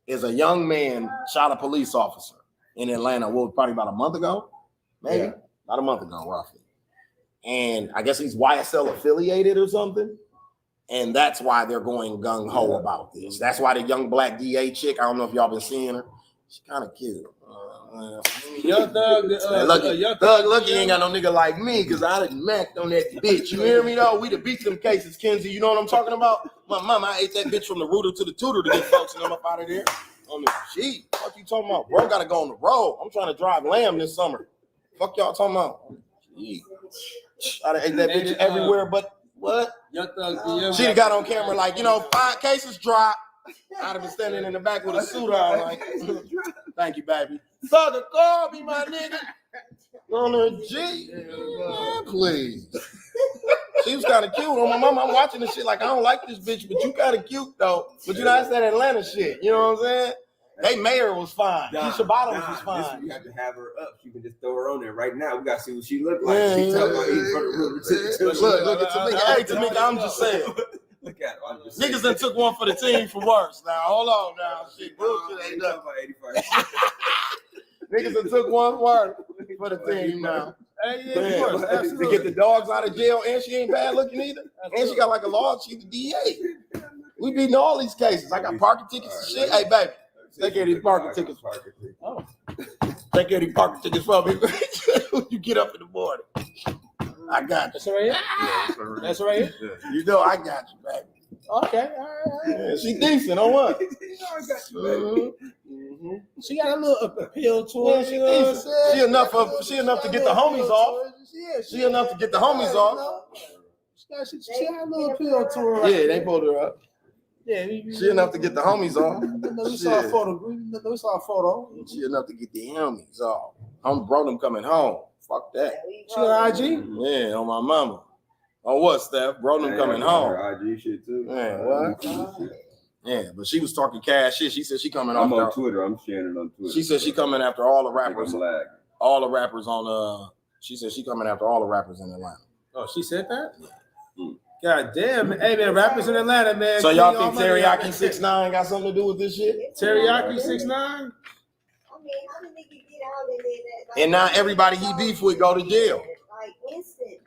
is a young man shot a police officer in Atlanta. Well, probably about a month ago, maybe about a month ago, roughly. And I guess he's YSL affiliated or something, and that's why they're going gung ho about this. That's why the young black DA chick. I don't know if y'all been seeing her. She's kind of cute. Young Thug, Lucky ain't got no nigga like me because I done macked on that bitch. You hear me though? We done beat them cases, Kenzie. You know what I'm talking about? My mama, I ate that bitch from the rooter to the tutor to get folks and I'm up out of there. On the G. What you talking about? Bro gotta go on the road. I'm trying to drive lamb this summer. Fuck y'all talking about? Gee. I done ate that bitch everywhere but what? She done got on camera like, 5 cases dropped. I'd have been standing in the back with a suit on, like, thank you, baby. Thugger, call me, my nigga. On the G. Yeah, please. She was kind of cute. On my mama, I'm watching this shit like, I don't like this bitch, but you kind of cute, though. But that's that Atlanta shit. You know what I'm saying? They mayor was fine. Keisha Bottoms was fine. You have to have her up. You can just throw her on there right now. We got to see what she look like. She talking about eating from the room to Look at Tamika. Hey, Tamika, I'm just saying. Look at her. Niggas done took one for the team for worse. Now, hold on now. Shit, bullshit ain't nothing. Niggas done took one for the team now. Hey, yeah, of course, to get the dogs out of jail, and she ain't bad looking either. And she got like a law. She's the DA. We beating all these cases. I got parking tickets and shit. Hey, baby, take care of these parking tickets. Oh. Take care of these parking tickets for me. You get up in the morning. I got you. That's right here? That's right here? You know I got you, baby. Okay, all right. Yeah, she decent on what? I got you, baby. She got a little appeal to her. Yeah, she decent. She enough to get the homies off. She enough to get the homies off. She got a little appeal to her. Yeah, they pulled her up. Yeah, she enough to get the homies off. We saw a photo. She enough to get the homies off. I'm bro them coming home. Fuck that. She on IG? Yeah, on my mama. On what, Steph? Bro them coming home. IG shit too. Man, what? Yeah, but she was talking cash shit. She said she coming I'm off on Twitter. I'm sharing it on Twitter. She said she coming after all the rappers. All the rappers on she said she coming after all the rappers in Atlanta. Oh, she said that? Yeah. God damn, hey man, rappers in Atlanta, man. So y'all think Teriyaki 6ix9ine got something to do with this shit? Teriyaki 6ix9ine? And now everybody he beef with go to jail.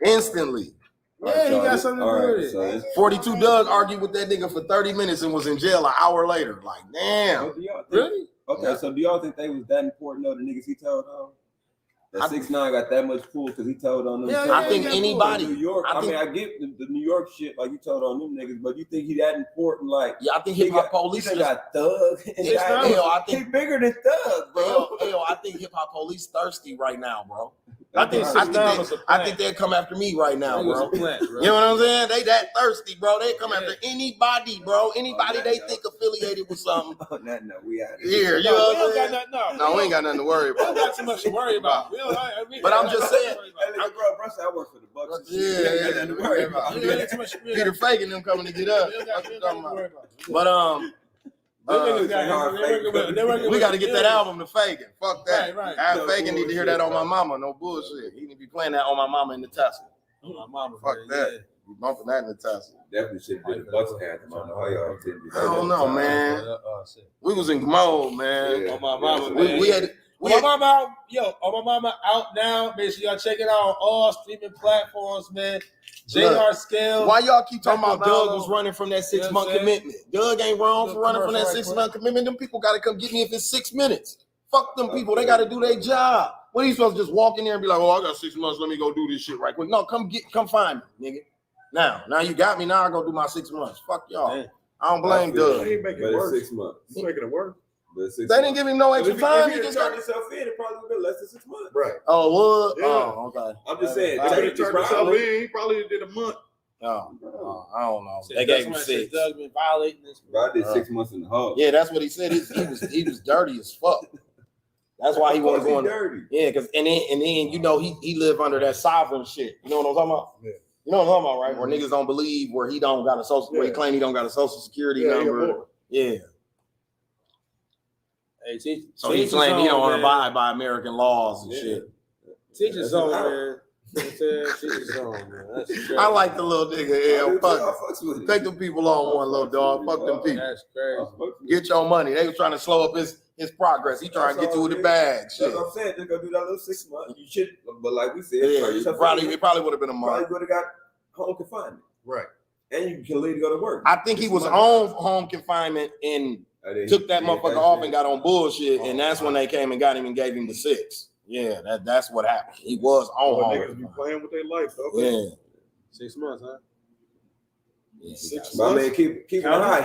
Instantly. Yeah, he got something to do with it. 42 Doug argued with that nigga for 30 minutes and was in jail an hour later. Like, damn. Really? Okay, so do y'all think they was that important though, the niggas he told on? That 6ix9ine got that much pull because he told on them. I think anybody. New York. I mean, I get the New York shit, like you told on them niggas, but you think he that important? Like, yeah, I think hip hop police got Thug. I think he bigger than Thug, bro. I think hip hop police thirsty right now, bro. I think they'll come after me right now, bro. Plant, bro. You know what I'm saying? They that thirsty, bro. They come after anybody, bro. Anybody they think affiliated with something. No, we out Here, you know what I'm saying? No, we ain't got nothing to worry We don't about. got too much to worry about. But I'm just saying. Bro, I work for the Bucks. Yeah. Peter Fagan them coming to get up. But we got to get that album to Fagan. Fuck that. Right. Fagan need to hear that on My Mama. No bullshit. He need to be playing that on My Mama in the Tesla. My mama. Fuck that. We bumping that in the Tesla. Definitely should be the Bucks anthem. I don't know how y'all did it. I don't know, man. We was in mode, man. On My Mama, man. We had My Mama out, My Mama out now. Make sure y'all check it out on all streaming platforms, man. JR Scale. Why y'all keep talking about Doug was running from that 6 month commitment? Doug ain't wrong for running from that 6 month commitment. Them people got to come get me if it's 6 minutes. Fuck them people. They got to do their job. What are you supposed to just walk in there and be like, oh, I got 6 months. Let me go do this shit right quick. No, come find me, nigga. Now you got me. Now I go do my 6 months. Fuck y'all. Man. I don't blame Doug. He ain't making it worse. 6 months. He's making it worse. They didn't give him no extra time. He just turned himself in. It probably would have been less than 6 months. Right. Oh, what? Yeah. Oh, okay. I'm just saying. They would have turned himself in. He probably did a month. Oh, I don't know. They gave him 6. Doug been violating this. Bro, I did 6 months in the hall. Yeah, that's what he said. He was dirty as fuck. That's why he wasn't going dirty. Yeah, because and then you know he lived under that sovereign shit. You know what I'm talking about? Yeah. You know what I'm talking about, right? Where niggas don't believe, where he don't got a social, where he claim he don't got a social security number. Yeah. Hey, so he claimed he don't abide by American laws and shit. Teach his own, man. Teach his own, man. I like the little nigga. Fuck. Take them people on one, little dog. Fuck them people. That's crazy. Get your money. They was trying to slow up his progress. He trying to get to the bag. That's what I'm saying. Just go do that little 6 months. You should, but like we said, it probably would have been a month. Probably would have got home confinement. Right. And you can leave to go to work. I think he was on home confinement and took that motherfucker off and got on bullshit, and that's when they came and got him and gave him the 6. Yeah, that's what happened. He was on home. Niggas be playing with their life, though. Yeah. 6 months, huh? Yeah, 6 My months. man, keep an eye.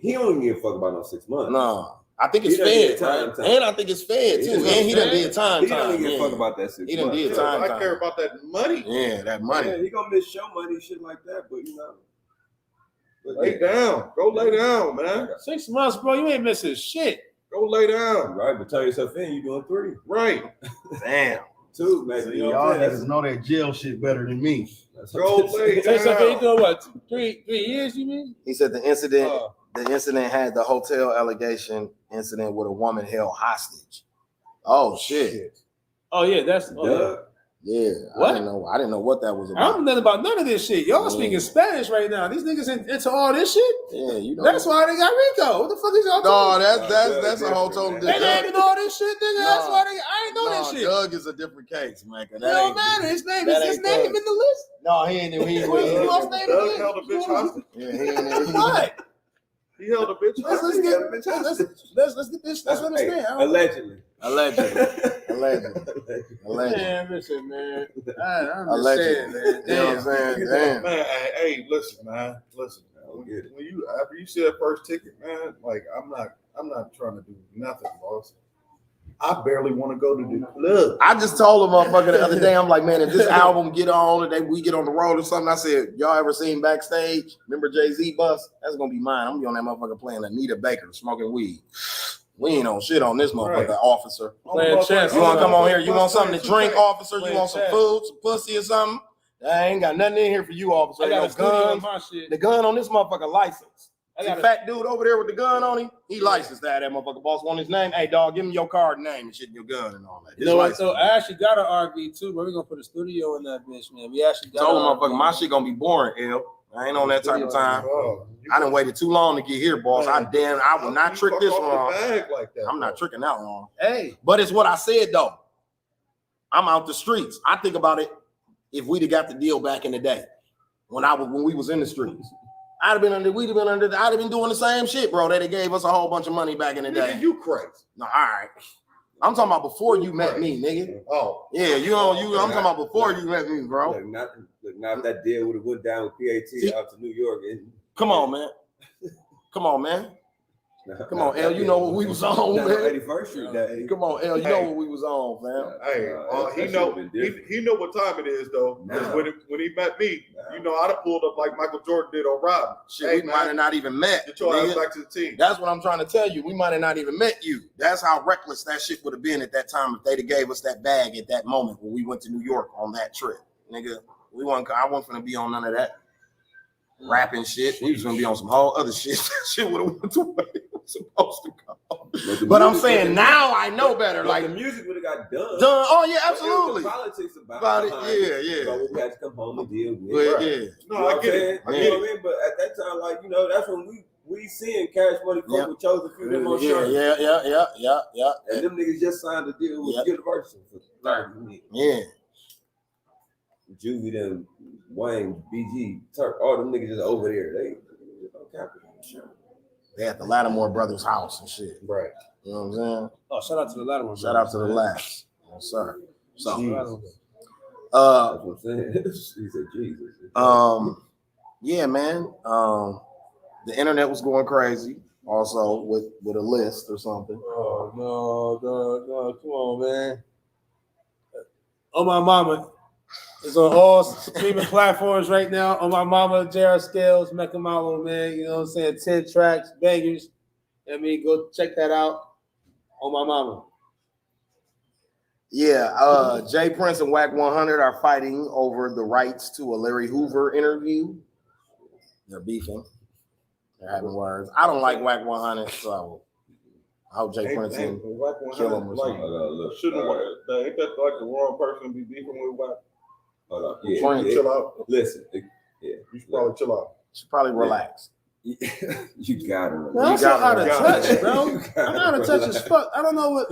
He don't give a fuck about no 6 months. No. I think it's fed, right? And I think it's fed too. And he done did time. He don't give a fuck about that 6 months. He done did time. I care about that money. Yeah, that money. Yeah, he gonna miss show money, shit like that. But you know, lay down. Go lay down, man. 6 months, bro. You ain't missing shit. Go lay down. Right, but turn yourself in. You doing 3. Right. Damn. 2, maybe. You know Y'all what I'm niggas know that jail shit better than me. Go lay Say something. You down. doing what? 3 years? You mean? He said the incident had the hotel allegation incident with a woman held hostage. Oh shit. Oh yeah, that's Yeah. What? I didn't know what that was I about. don't know nothing about none of this shit. Y'all speaking Spanish right now. These niggas into all this shit. Yeah, you know. That's why they got Rico. What the fuck is y'all talking? No, that's a whole total They different. ain't all this shit, nigga. That's why I ain't know this shit. Doug is a different case, man. It don't matter. His name is his name in the list. No, he ain't. He Who else name Doug is held a bitch hostage. Yeah, he ain't. What? He held a bitch Let's hostage. get this. Let's understand. Allegedly. Man, listen, man. I'm just Allegedly. saying, man. You know what I'm saying? Damn. Man, hey, listen, man. Listen. When you after you see that first ticket, man, like I'm not trying to do nothing, boss. I barely want to go to the club. I just told a motherfucker the other day, I'm like, man, if this album get on and we get on the road or something, I said, y'all ever seen Backstage? Remember Jay-Z bus? That's gonna be mine. I'm gonna be on that motherfucker playing Anita Baker, smoking weed. We ain't on shit on this motherfucker, officer. Playing chess. You wanna come on here? You want something to drink, officer? You want some food, some pussy or something? I ain't got nothing in here for you, officer. I got Ain't a no gun guns. on my shit. The gun on this motherfucker license. I See got a fat dude over there with the gun on him? He licensed that motherfucker. Boss want his name. Hey, dog, give me your card and name and shit, and your gun and all that. You know what? So I actually got an RV too, but we're gonna put a studio in that bitch, man. We actually got Told him, an motherfucker, RV. my shit gonna be boring, L. I ain't on that type of time. Oh, I done waited too long to get here, boss. I will not trick this long. Like that, I'm not tricking that long. Hey, but it's what I said though. I'm out the streets. I think about it. If we'd have got the deal back in the day, when we was in the streets, I'd have been doing the same shit, bro. They gave us a whole bunch of money back in the day. Nigga, you crazy. No, all right. I'm talking about before you met me, nigga. Oh. Yeah, I'm talking about before you met me, bro. Not if that deal would have went down with PAT out to New York. Come on, man. Come on, man. Come on, L. You know what we was on, man. 81st Street day. Come on, L. You know what we was on, fam. Hey, he know what time it is though. When he met me, you know, I'd have pulled up like Michael Jordan did on Robin. Shit, we might have not even met. Get your ass back to the team. That's what I'm trying to tell you. We might have not even met you. That's how reckless that shit would have been at that time if they'd have gave us that bag at that moment when we went to New York on that trip, nigga. I wasn't gonna be on none of that rapping shit. We was gonna be on some whole other shit. Shit would have went to where it was supposed to go. But I'm saying now I know better. Like the music would have got done. Oh yeah, absolutely. The politics about it. Yeah. So we had to come home and deal with it. Yeah. No, I get it. You know what I mean? But at that time, like, you know, that's when we seeing Cash Money Corp with chose a few of them on shirt. Yeah. And them niggas just signed a deal with Universal for 30 million. Yeah. Juvie, them, Wayne, BG, Turk, all them niggas just over there. They don't capital. Sure. They at the Lattimore Brothers' house and shit. Right. You know what I'm saying? Oh, shout out to the Lattimore. Shout out to the Labs. Yes, sir. So, that's what I'm saying. He said Jesus. Yeah, man. The internet was going crazy also with a list or something. Oh no, come on, man. Oh my mama. It's on all streaming platforms right now. On my mama, J.R. Scales, Meccah Maloh, man. You know what I'm saying? 10 tracks, bangers. I mean, go check that out. On my mama. Yeah, Jay Prince and Wack 100 are fighting over the rights to a Larry Hoover interview. They're beefing. They're having words. I don't like Wack 100, so I hope Jay Prince and kill him or something. Ain't that like the wrong person to be beefing with Wack? Hold on. Chill out. Listen. You should probably chill out. You should probably relax. You gotta relax. Man, I'm so out of touch, bro. I'm out of touch as fuck. I don't know what.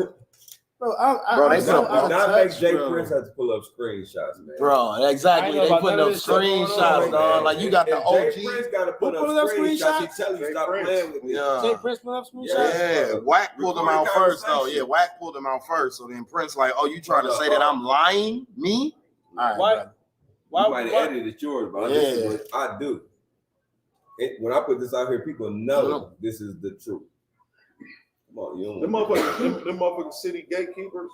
Bro, they do not make Jay Prince have to pull up screenshots, man. Bro, exactly. They putting up screenshots, dog. Like you got the OG. Jay Prince got to put up screenshots. He tell you stop playing with me. Jay Prince put up screenshots. Yeah, Wack pulled them out first, though. Yeah, Wack pulled them out first. So then Prince like, oh, you trying to say that I'm lying? Me? All right. Why? You might have edited yours, but this is what I do. When I put this out here, people know this is the truth. Come on, them motherfucking city gatekeepers.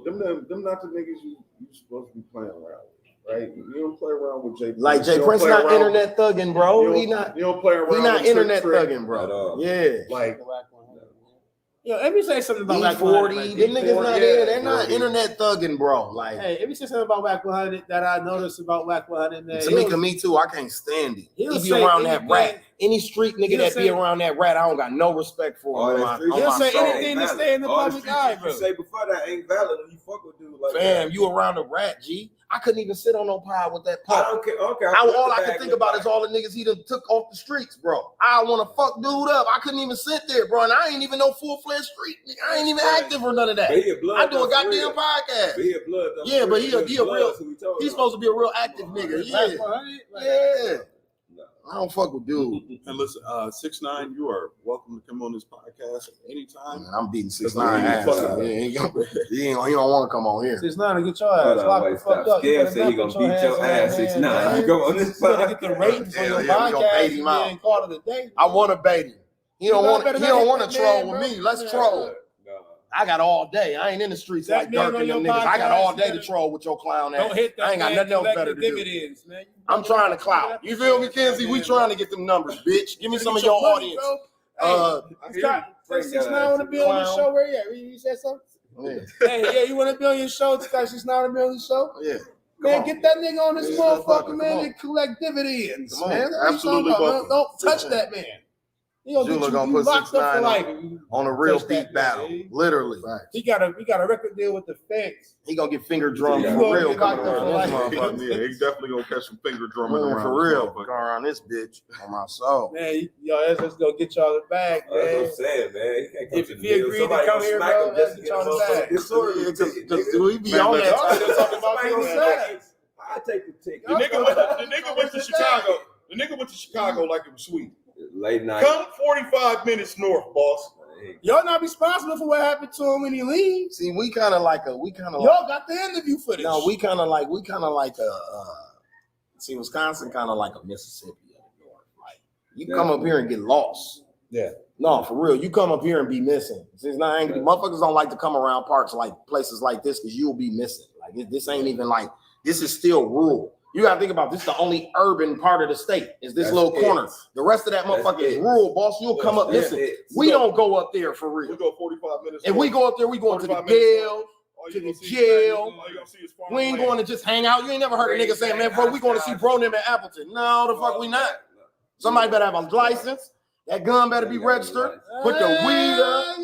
Them not the niggas you supposed to be playing around with, right? You don't play around with Jay Prince. Like Jay Prince not internet thugging, bro. You don't play around. He not internet thugging, bro. Yeah. Like. Yo, let me say something about Wack 40. 100. Them niggas not there. They're not internet thugging, bro. Like, hey, let me say something about Wack 100 that I noticed about Wack 100. Man. Tamika, me too. I can't stand it. He be around that rat. Any street nigga that be around that rat, I don't got no respect for him. He'll say anything to stay in the public eye, bro. You say before that ain't valid when you fuck with dude like Fam, you around the rat, G. I couldn't even sit on no pod with that I pup. don't care. Okay. All I could think about is all the niggas he done took off the streets, bro. I want to fuck dude up. I couldn't even sit there, bro. And I ain't even no full-fledged street. I ain't even active or none of that. I do a goddamn podcast. Yeah, but he a real. He's supposed to be a real active nigga. Yeah. I don't fuck with dude. And listen, 6ix9ine, you are welcome to come on this podcast at any time. Man, I'm beating 6ix9ine ass. He don't want to come on here. 6ix9ine, get your ass locked the fuck up. Scale said he gonna beat your ass. 6ix9ine, you go on this podcast. Get the ratings on your podcast. And call it a day. I want to bait him. He don't want to troll with me. Let's troll. I got all day. I ain't in the streets like Dirk and them niggas. I got all day to troll with your clown ass. I ain't got nothing else better to do. I'm trying to clout. You feel me, Kenzie? We trying to get them numbers, bitch. Give me some of your audience. 6ix9ine want to be on your show. Where you said something? Hey, you want to be on your show? 6ix9ine want to be on your show? Yeah. Man, get that nigga on this motherfucker, man, and collect dividends, man. Absolutely. Don't touch that man. Jula gonna put 6ix9ine on a real beat battle, literally. He got a record deal with the feds. He gonna get finger drummed for real. Yeah, he definitely gonna catch some finger drumming around for real. Go around this bitch on my soul. Man, let's go get y'all the bag, man. That's what I'm saying, man. If he agreed to come here, bro, let's get y'all the bag. Because we be on that talking about I take the ticket. The nigga went to Chicago. The nigga went to Chicago like it was sweet. Late night. Come 45 minutes north, boss. Y'all not responsible for what happened to him when he leaves. See, y'all got the interview footage. No, we kind of like see, Wisconsin kind of like a Mississippi up north. Like you come up here and get lost. Yeah. No, for real. You come up here and be missing. It's not angry. Motherfuckers don't like to come around parks like places like this because you'll be missing. Like this ain't even like this is still rural. You gotta think about this. The only urban part of the state is this little corner. The rest of that motherfucker is rural, boss. You'll come up missing. We don't go up there for real. We go 45 minutes. If we go up there, we going to the jail. To the jail. We ain't going to just hang out. You ain't never heard a nigga say, man, bro, we going to see bro them in Appleton. No, the fuck we not. Somebody better have a license. That gun better be registered. Put the weed up.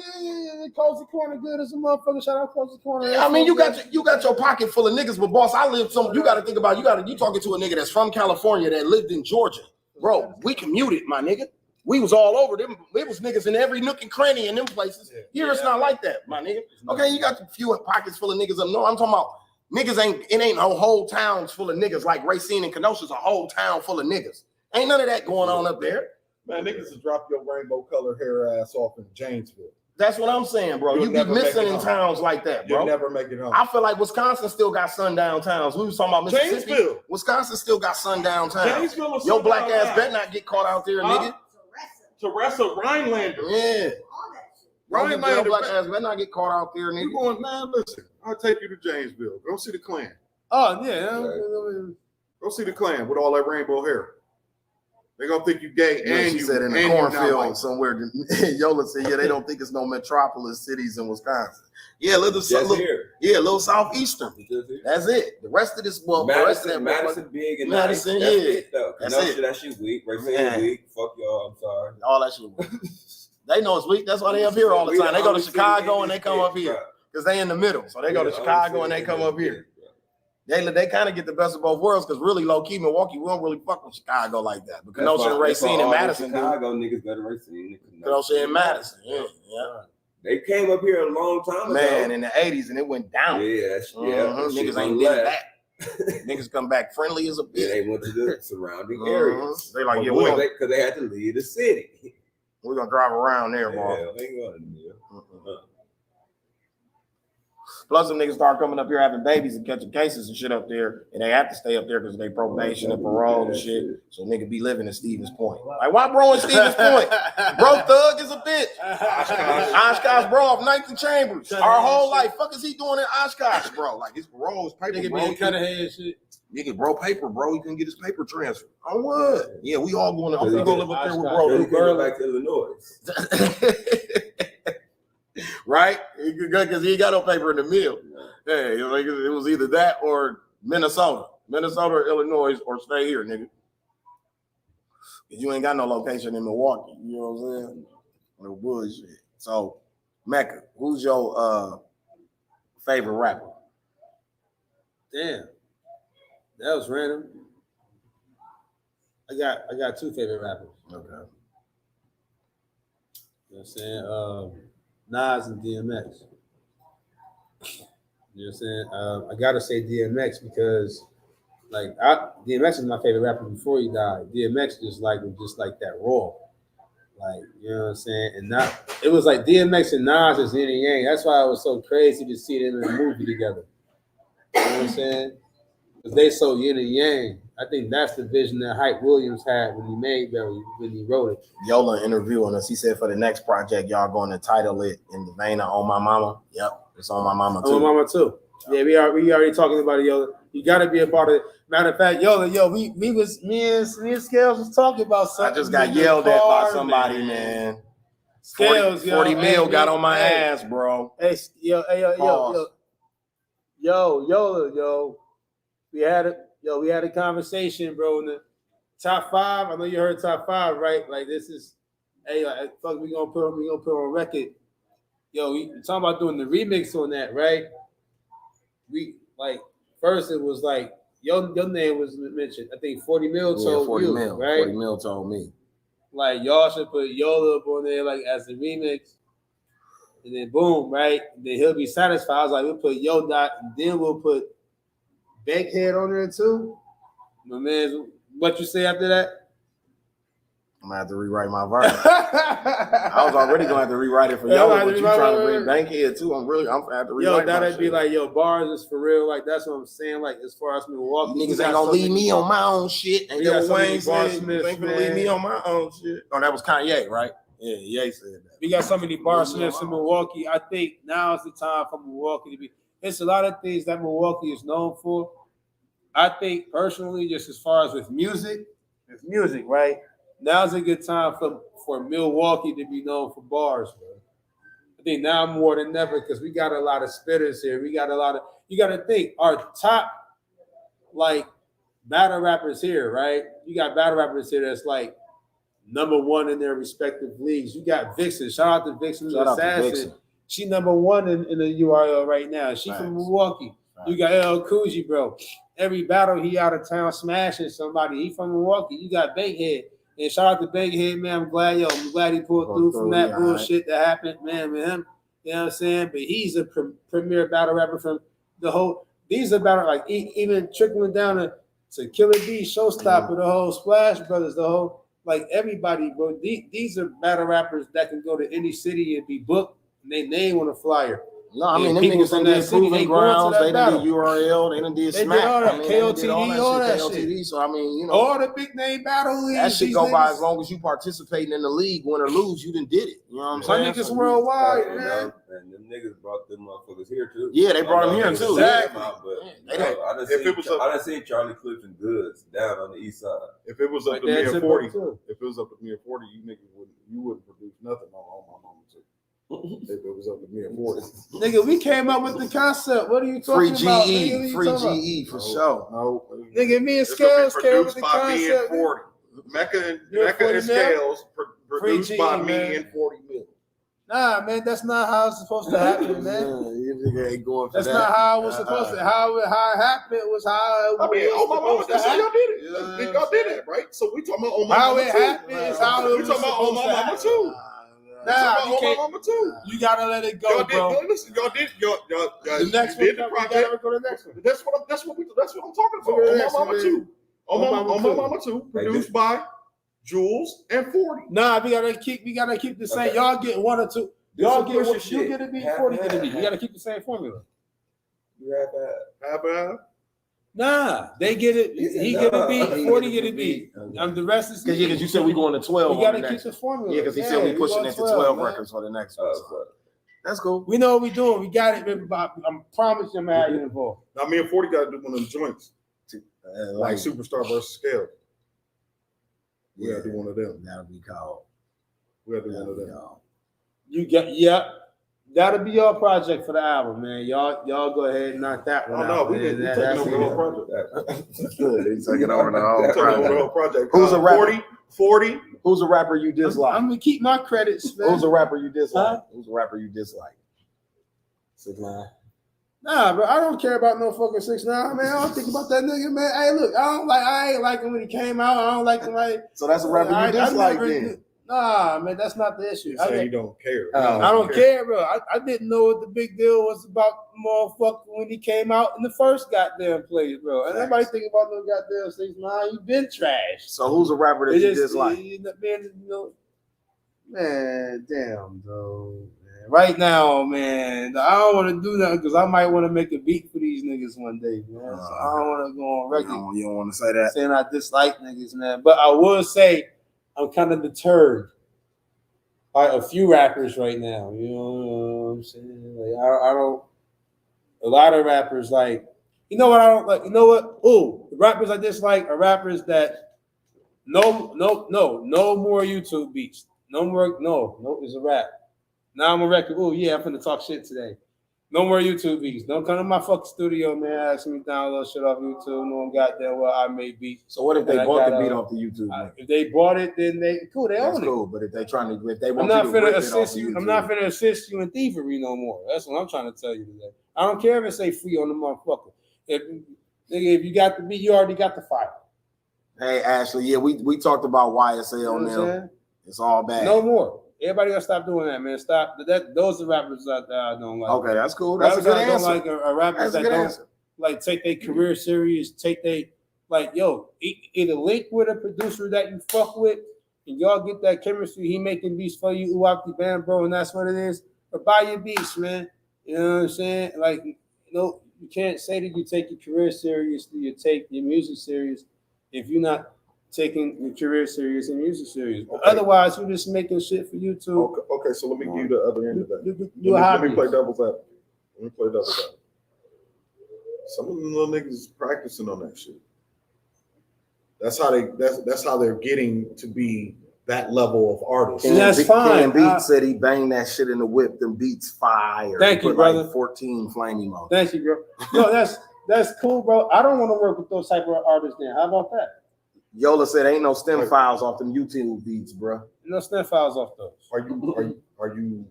Cozy Corner good as a motherfucker. Shout out Cozy Corner. I mean, you got your pocket full of niggas, but boss, I live some. You got to think about you talking to a nigga that's from California that lived in Georgia, bro. We commuted, my nigga. We was all over them. There was niggas in every nook and cranny in them places. Here it's not like that, my nigga. Okay, you got a few pockets full of niggas up. No, I'm talking about niggas. It ain't no whole towns full of niggas like Racine and Kenosha's a whole town full of niggas. Ain't none of that going on up there. Man, niggas will drop your rainbow color hair ass off in Janesville. That's what I'm saying, bro. You be missing in towns like that, bro. You'll never make it home. I feel like Wisconsin still got sundown towns. We was talking about Mississippi. Janesville. Wisconsin still got sundown towns. Janesville is your black sundown ass town. better not get caught out there, nigga. Teresa Rhinelander. Yeah. Rhinelander. Your black ass better not get caught out there, nigga. You going, man, listen. I'll take you to Janesville. Go see the Klan. Oh, yeah. Go see the Klan with all that rainbow hair. They gonna think you gay, and she you said in the cornfield somewhere. Yola said, "Yeah, they don't think it's no metropolis cities in Wisconsin. Yeah, little southeastern. That's it. The rest of this, well, Madison big and Madison, nice. That's yeah, it, though. That's it. it. That shit weak. Racine weak. Fuck y'all. I'm sorry. All that shit weak. They know it's weak. That's why they up here all the time. They go to Chicago and they come up here because they in the middle. So they go to Chicago and they come up here. They kind of get the best of both worlds because really low key Milwaukee, we don't really fuck with Chicago like that. But Kenosha and Racine and Madison, Chicago niggas better Racine. Kenosha and Madison, yeah. They came up here a long time ago, man, in the '80s, and it went down. Yeah, niggas ain't did that. Niggas come back friendly as a bitch. Yeah, they went to the surrounding areas. They like, because they had to leave the city. We're gonna drive around there, bro. Yeah, they going to Plus, some niggas start coming up here having babies and catching cases and shit up there, and they have to stay up there because they probation and parole and shit. So nigga be living in Stevens Point. Like, why bro in Stevens Point? Bro thug is a bitch. Oshkosh bro off 9th and Chambers. Our whole life. Fuck is he doing in Oshkosh, bro? Like his parole is paper, nigga bro. Be cut ahead shit. Nigga, bro, paper, bro. He can get his paper transferred. On what? Yeah, we all going to go live up there with bro. He go back to Illinois. Right? Because he got no paper in the mill. Hey, it was either that or Minnesota or Illinois, or stay here, nigga. Because you ain't got no location in Milwaukee. You know what I'm saying? No bullshit. So, Meccah, who's your favorite rapper? Damn. That was random. I got two favorite rappers. Okay. You know what I'm saying? Nas and DMX. You know what I'm saying? I gotta say DMX because DMX is my favorite rapper before he died. DMX was just like that raw. Like, you know what I'm saying? And it was like DMX and Nas is yin and yang. That's why it was so crazy to see them in a movie together. You know what I'm saying? Because they so yin and yang. I think that's the vision that Hype Williams had when he made that, when he wrote it. Yola interviewing us. He said for the next project, y'all going to title it in the vein of On My Mama. Yep, it's On My Mama too. On My Mama too. Yeah, we already talking about it, Yola. You got to be a part of it. Matter of fact, Yola, me and Scales was talking about something. I just got yelled at by somebody, man. Scales, 40 mil got on my ass, bro. Hey, yo. We had a conversation, bro, in the top 5. I know you heard top 5, right? Like, this is, we gonna put on record. Yo, we talking about doing the remix on that, right? We first it was like your name was mentioned. I think 40 mil told 40 you, mil, right? 40 mil told me. Like, y'all should put Yola up on there as the remix. And then boom, right? And then he'll be satisfied. I was like, we'll put Yo Dot, and then we'll put Bankhead on there too. My man, what you say after that? I'm gonna have to rewrite my verse. I was already gonna have to rewrite it for Yola, but you trying to bring Bankhead too. I'm gonna have to rewrite. Yo, that'd be like, bars is for real. Like, that's what I'm saying. Like, as far as Milwaukee, niggas ain't gonna leave me on my own shit. And Yo, Wayne said, ain't gonna leave me on my own shit. Oh, that was Kanye, right? Yeah, Ye said that. We got so many barsmiths in Milwaukee. I think now is the time for Milwaukee to be. It's a lot of things that Milwaukee is known for. I think personally, just as far as with music, right? Now's a good time for Milwaukee to be known for bars, bro. I think now more than ever because we got a lot of spitters here. We got a lot of. You got to think our top like battle rappers here, right? You got battle rappers here that's like number one in their respective leagues. You got Vixen. Shout out to Vixen Assassin. She number one in the URL right now. She from Milwaukee. You got LL Cool J, bro. Every battle he out of town smashing somebody. He from Milwaukee. You got Bankhead. And shout out to Bankhead, man. I'm glad he pulled through from that bullshit that happened, man, with him. You know what I'm saying? But he's a premier battle rapper from the whole. These are battle like even trickling down to Killer B, Showstopper, the whole Splash Brothers, the whole like everybody, bro. These are battle rappers that can go to any city and be booked. And they name on a flyer. No, I mean, them niggas done did Proving Grounds, they done did URL, they done did Smack. Did all that, I mean, KOTD, all that shit. So, I mean, you know. All the big name battle leagues. That shit go by as long as you participating in the league, win or lose, you done did it. You know what I'm saying? My niggas worldwide, man. And them niggas brought them motherfuckers here, too. Yeah, they brought them here, too. Exactly. I done seen Charlie Clips and Goods down on the east side. If it was up to me at 40, you wouldn't produce nothing on my mama, too. If it was up to me at 40. Nigga, we came up with the concept. What are you talking about? Free GE for sure. No. Nigga, me and Scales came up with the concept. 40. Mecca and Scales produced by me and 40 mil. Nah, man, that's not how it's supposed to happen, man. That's not how it was supposed to. How it happened was how it was. I mean, oh my mama, that's how y'all did it. Y'all did it, right? So we talking about oh my how mama it happened is how it was. We talking about oh my mama too. Nah, you gotta let it go, bro. Listen, y'all did the next one. Gotta go to the next one. That's what I'm talking about. Oh my mama too. Produced by Jules and 40. Nah, we gotta keep the same. Y'all get one or two. Y'all get what you get a beat. 40 get a beat. We gotta keep the same formula. You have Nah, they get it. He get a beat. 40 get a beat. The rest is because you said we going to 12. We gotta keep the formula. Yeah, because he said we pushing it to 12 records for the next one. That's cool. We know what we doing. We got it, everybody. I promise you, I'm gonna have you involved. Now, me and 40 got to do one of the joints, like Superstar versus Scale. We gotta do one of them. That'll be called. We gotta do one of them. You got That'll be your project for the album, man. Y'all go ahead and knock that one out. No, we taking over the whole project. Good. He's taking over the whole project. Who's a rapper? 40. Who's a rapper you dislike? I'm gonna keep my credits, man. Who's a rapper you dislike? Who's a rapper you dislike? 6ix9ine. Nah, bro, I don't care about no fucking 6ix9ine, man. I don't think about that nigga, man. Hey, look, I ain't like him when he came out. I don't like him like. So that's a rapper you dislike then. Nah, man, that's not the issue. You don't care. I don't care, bro. I didn't know what the big deal was about motherfucker when he came out in the first goddamn place, bro. And everybody think about no goddamn 6ix9ine. You been trash. So who's a rapper that you dislike? Man, damn, bro. Man. Right now, man, I don't want to do nothing because I might want to make a beat for these niggas one day, man. So I don't want to go on record. You don't want to say that? Saying I dislike niggas, man. But I will say I'm kind of deterred by a few rappers right now. You know what I'm saying? Like I don't. A lot of rappers like. You know what I don't like? You know what? Oh, the rappers I dislike are rappers that no more YouTube beats. No, it's a rap. Now I'm a record. Oh yeah, I'm finna talk shit today. No more YouTube beats. Don't come to my fucking studio, man. Ask me to download shit off YouTube. No goddamn well I made beats. So what if they bought the beat off the YouTube? If they bought it, then they own it. Cool. But if they I'm not finna assist you. I'm not finna assist you in thievery no more. That's what I'm trying to tell you today. I don't care if it say free on the motherfucker. If you got the beat, you already got the file. Hey Ashley, yeah, we talked about YSL now. It's all bad. No more. Everybody gotta stop doing that, man. Stop. Those are rappers that I don't like. Okay, that's cool. That's a good answer. I don't like rappers that don't like take their career serious. Take they either link with a producer that you fuck with, and y'all get that chemistry. He making beats for you, the band, bro, and that's what it is. Or buy your beats, man. You know what I'm saying? Like, you can't say that you take your career seriously, you take your music serious if you're not taking your career serious and music serious. Okay. Otherwise, you're just making shit for YouTube. Okay, so let me give you the other end of that. Let me play devil's advocate. Some of them little niggas is practicing on that shit. That's how they're getting to be that level of artist. And that's fine. Beats said he banged that shit in the whip. Them beats fire. Thank you, brother. Like 14 flame emojis. Thank you, bro. No, that's cool, bro. I don't want to work with those type of artists. Then how about that? Yola said ain't no stem files off them YouTube beats, bro. No stem files off those. Are you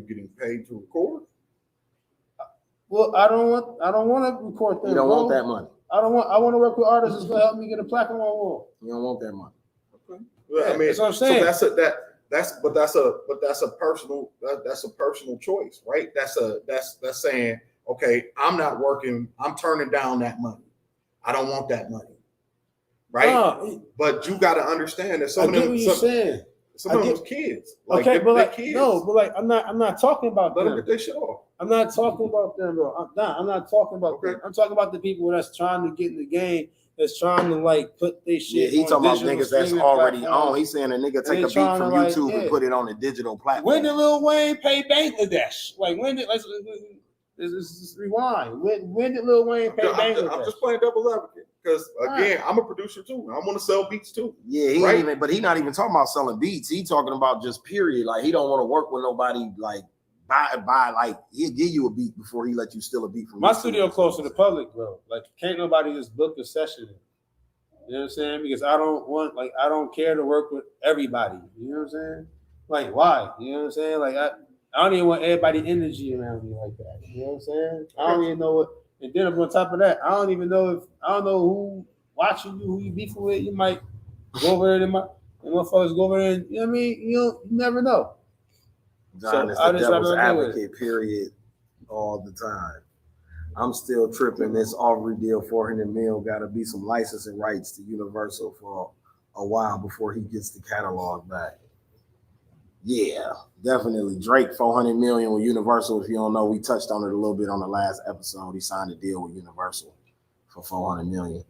getting paid to record? Well, I don't want to record them. You don't want that money. I want to work with artists that's gonna help me get a plaque on my wall. You don't want that money. Okay. Well, I mean, that's what I'm saying. So that's a personal choice, right? That's saying, okay, I'm not working. I'm turning down that money. I don't want that money. Right, but you got to understand that some of them kids. Like, okay, but like kids. no, but like I'm not talking about Let them. them get their shit off. I'm not talking about them, bro. I'm not talking about them. I'm talking about the people that's trying to get in the game, that's trying to like put their shit. Yeah, he talking about niggas that's already platforms. on. He's saying a nigga take a beat from YouTube and put it on a digital platform. When did Lil Wayne pay Bangladesh? Like when did let's rewind. When did Lil Wayne pay Bangladesh? I'm just playing devil's advocate. Because again, I'm a producer too. I want to sell beats too. Yeah, but he not even talking about selling beats. He talking about just period. Like he don't want to work with nobody. Like buy. Like he'll give you a beat before he let you steal a beat from my studio close to the public, bro. Like can't nobody just book a session. You know what I'm saying? Because I don't care to work with everybody. You know what I'm saying? Like why? You know what I'm saying? Like I don't even want everybody energy around me like that. You know what I'm saying? I don't even know what. And then on top of that, I don't know who watching you, who you beefing with. You might go over there and motherfuckers go over there and, you know what I mean? You never know. John is the devil's advocate, period, all the time. I'm still tripping. This Aubrey deal, 400 mil, got to be some licensing rights to Universal for a while before he gets the catalog back. Yeah, definitely. Drake, 400 million with Universal. If you don't know, we touched on it a little bit on the last episode. He signed a deal with Universal for 400 million.